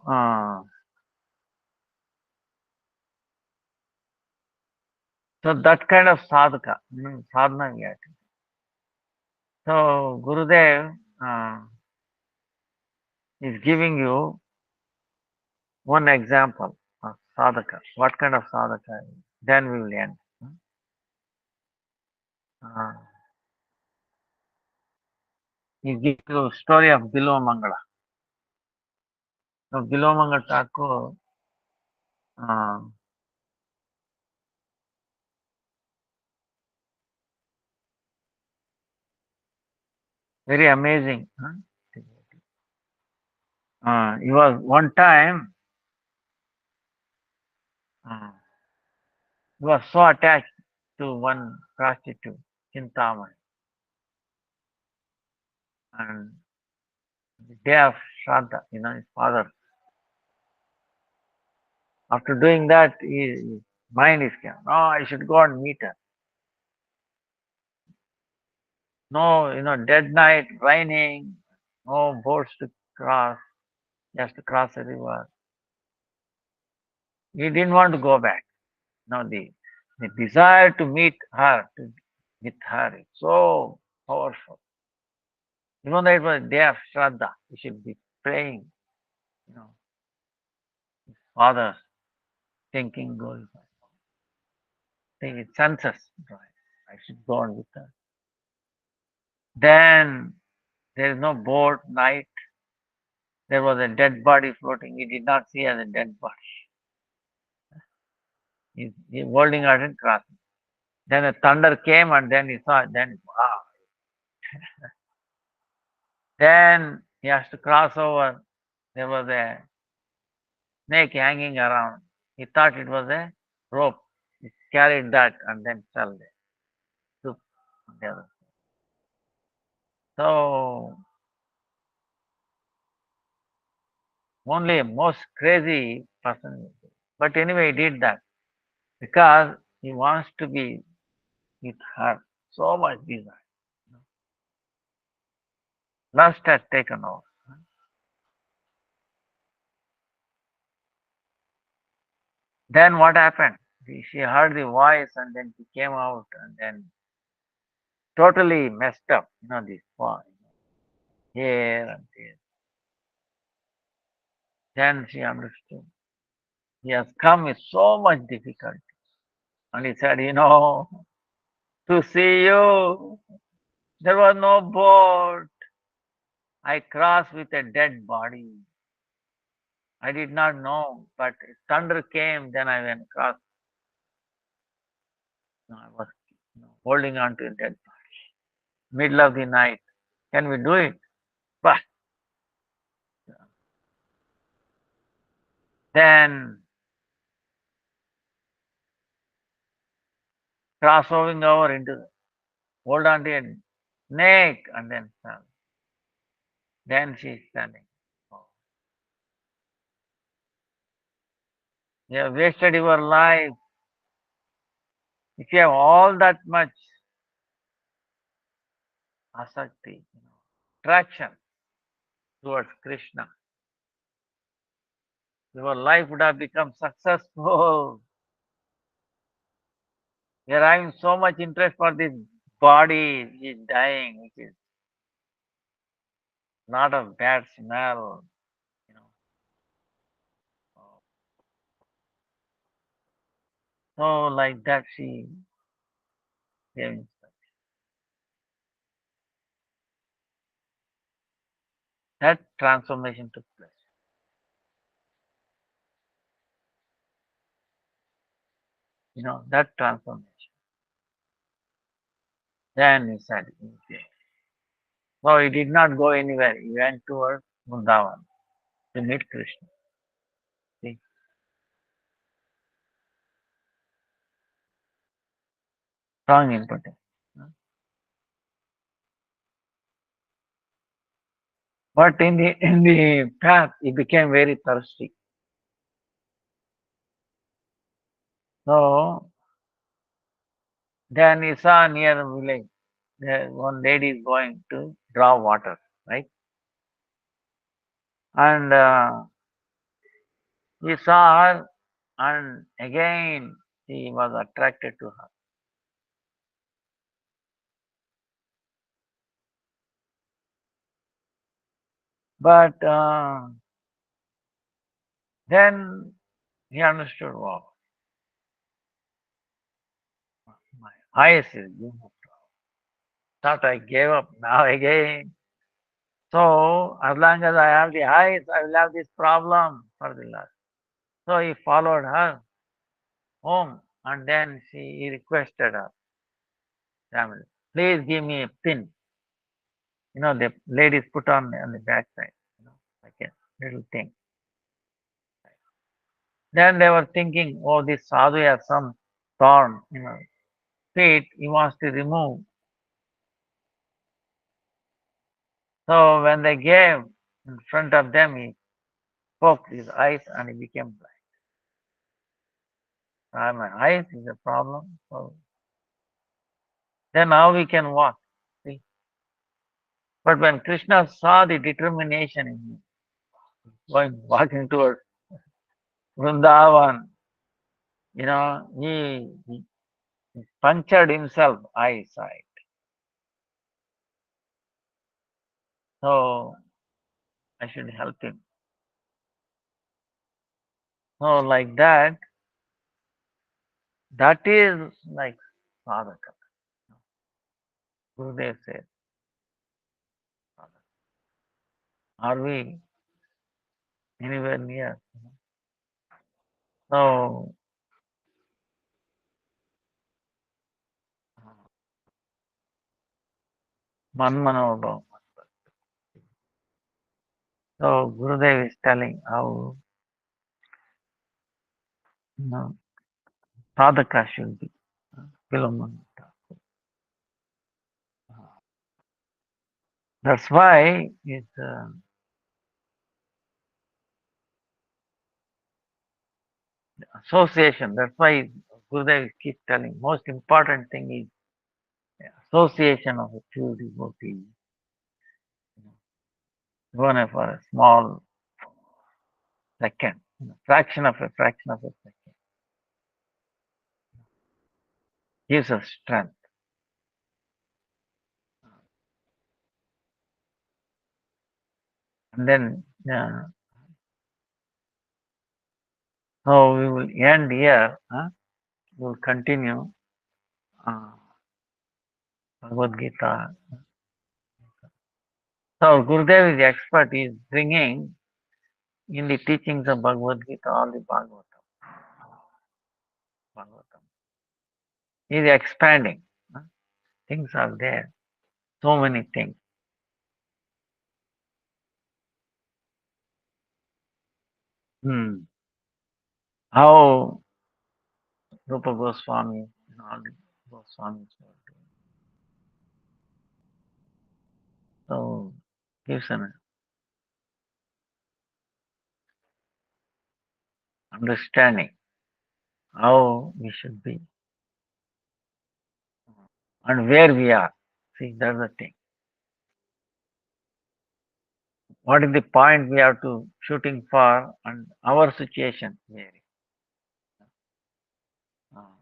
so that kind of sadhaka, sadhana we are doing. So Gurudev is giving you one example of sadhaka. What kind of sadhaka? Then we will end. Uh, he gives you story of Bilo Mangala. So Bilo Mangala Thakur, uh, very amazing. Huh? He was one time, uh, he was so attached to one prostitute, Chintamani, and the day of Shraddha, his father. After doing that, his mind is clear. No, I should go and meet her. No, dead night, raining, no boats to cross, just to cross a river. He didn't want to go back. No, the desire to meet her, with her, is so powerful. Even though it was a day of Shraddha, we should be praying, you know, Father, thinking, goes, think it senses, right? I should go on with her. Then there is no boat, night. There was a dead body floating. He did not see as a dead body. He's holding out and crossing. Then a thunder came and then he saw, then wow. Then he has to cross over. There was a snake hanging around. He thought it was a rope. He carried that and then fell there. Took the other. So only a most crazy person will do. But anyway, he did that because he wants to be with her. So much desire. Lust has taken over. Then what happened? She heard the voice and then she came out and then totally messed up. This voice here and there. Then she understood. He has come with so much difficulty. And he said, to see you, there was no boat. I crossed with a dead body. I did not know, but thunder came, then I went across. I was holding on to a dead body. Middle of the night. Can we do it? But then crossovering over into hold on to your neck and then stand. Then she's standing. Oh, you have wasted your life. If you have all that much asakti, attraction towards Krishna, your life would have become successful. You are having so much interest for this body which is dying, which is not of bad smell, you know. So like that she gave that transformation took place. That transformation. Then he said, okay. So he did not go anywhere. He went towards Vrindavan to meet Krishna. See, strong impetus. But in the path, he became very thirsty. So then he saw near a village, one lady is going to draw water, right? And he saw her, and again he was attracted to her. But then he understood, wow, my eyes is being thought I gave up. Now again. So as long as I have the eyes, I will have this problem for the last. So he followed her home, and then he requested her family, please give me a pin. The ladies put on the backside, like a little thing. Then they were thinking, oh, this sadhu has some thorn, feet, he wants to remove. So when they gave in front of them, he poked his eyes and he became blind. My eyes is a problem. So then how we can walk? See? But when Krishna saw the determination in him, walking towards Vrindavan, he punctured himself eyesight. So I should help him. So like that, that is like sadhaka. Gurudev says, are we anywhere near? So Manmanobhav. So Gurudev is telling how you know sadhaka should be. Vilamanta. That's why it's association. That's why Gurudev keeps telling most important thing is association of a few devotees. Even for a small second, fraction of a second, gives us strength. And then, so we will end here. We will continue uh, Bhagavad Gita. So Gurudev is the expert. He is bringing in the teachings of Bhagavad Gita all the Bhagavatam. He is expanding. Things are there. So many things. Hmm. How Rupa Goswami and all the Goswamis were doing. So gives an understanding how we should be and where we are. See, that's the thing. What is the point we have to shooting for and our situation where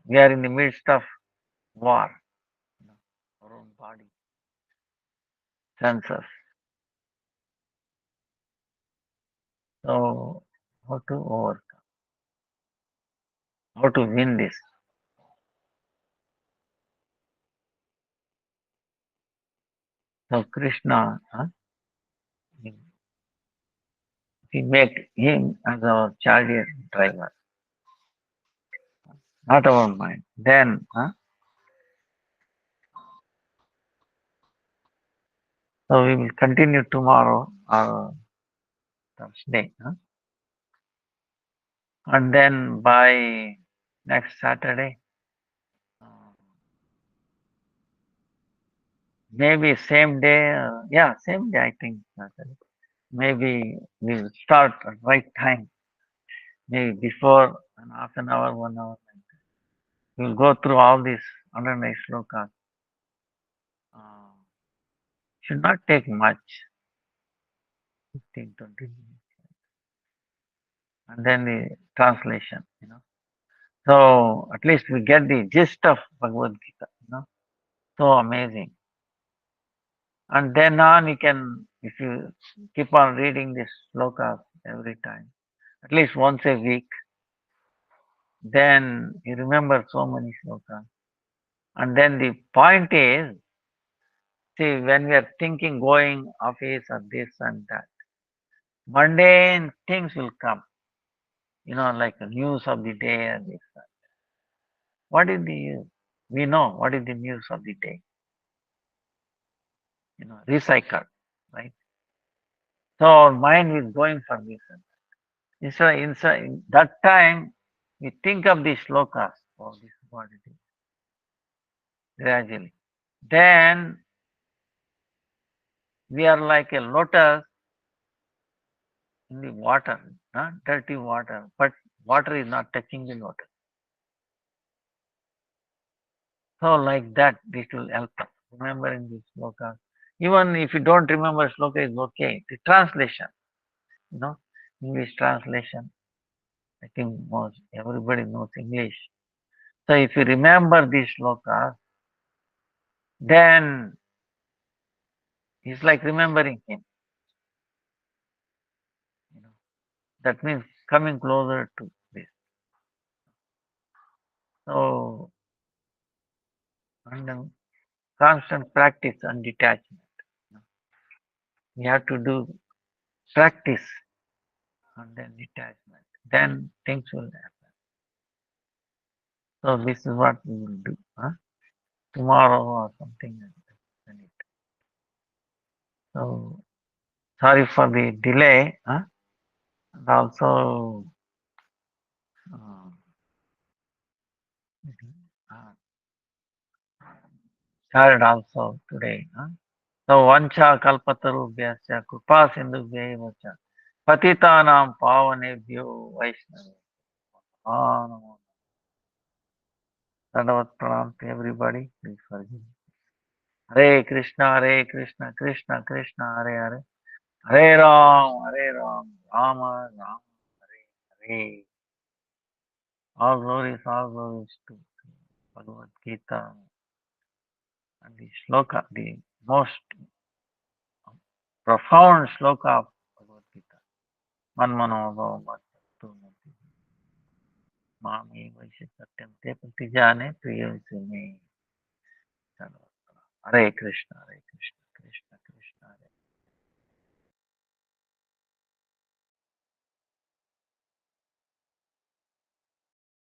we are in the midst of war, you know, our own body, senses. So how to overcome, how to win this. So Krishna, we make him as our chariot driver, not our mind. Then, so we will continue tomorrow or Thursday, and then by next Saturday, uh, maybe same day, yeah, same day. I think Saturday. Maybe we'll start at right time. Maybe before an half an hour, 1 hour. We'll go through all these 109 slokas. Uh, should not take much, 15, 20 minutes. And then the translation. So at least we get the gist of Bhagavad Gita. So amazing. And then on you can, if you keep on reading this slokas every time, at least once a week, then you remember so many slokas. And then the point is, see, when we are thinking going office or this and that, mundane things will come, like the news of the day and this. What is the, we know what is the news of the day, recycle, right? So our mind is going for this. Inside that time, we think of the slokas, oh, this is what it is, gradually. Then we are like a lotus in the water, dirty water, but water is not touching the lotus. So like that, this will help us remembering the slokas. Even if you don't remember sloka, is okay. The translation, you know, English translation. I think most everybody knows English. So if you remember these slokas, then it's like remembering him. You know, that means coming closer to this. So and then constant practice and detachment. We have to do practice and then detachment. Then things will happen. So this is what we will do. Tomorrow or something like that. So sorry for the delay, and also uh, uh, tired also today. So vancha kalpatarubhyascha kripa sindhubhyev cha patitanam pavanebhyo vaishnava. Namo. Dandavat pranam to everybody. Please forgive me. Hare Krishna, Krishna Krishna, Hare Hare. Hare Ram, Rama Rama, Hare Hare. All glories to Bhagavad Gita and the shloka, the most profound shloka of Bhagavad Gita. Manmano bhava mami vaisya satyam te pratijane priyam me. Hare Krishna, Hare Krishna, Krishna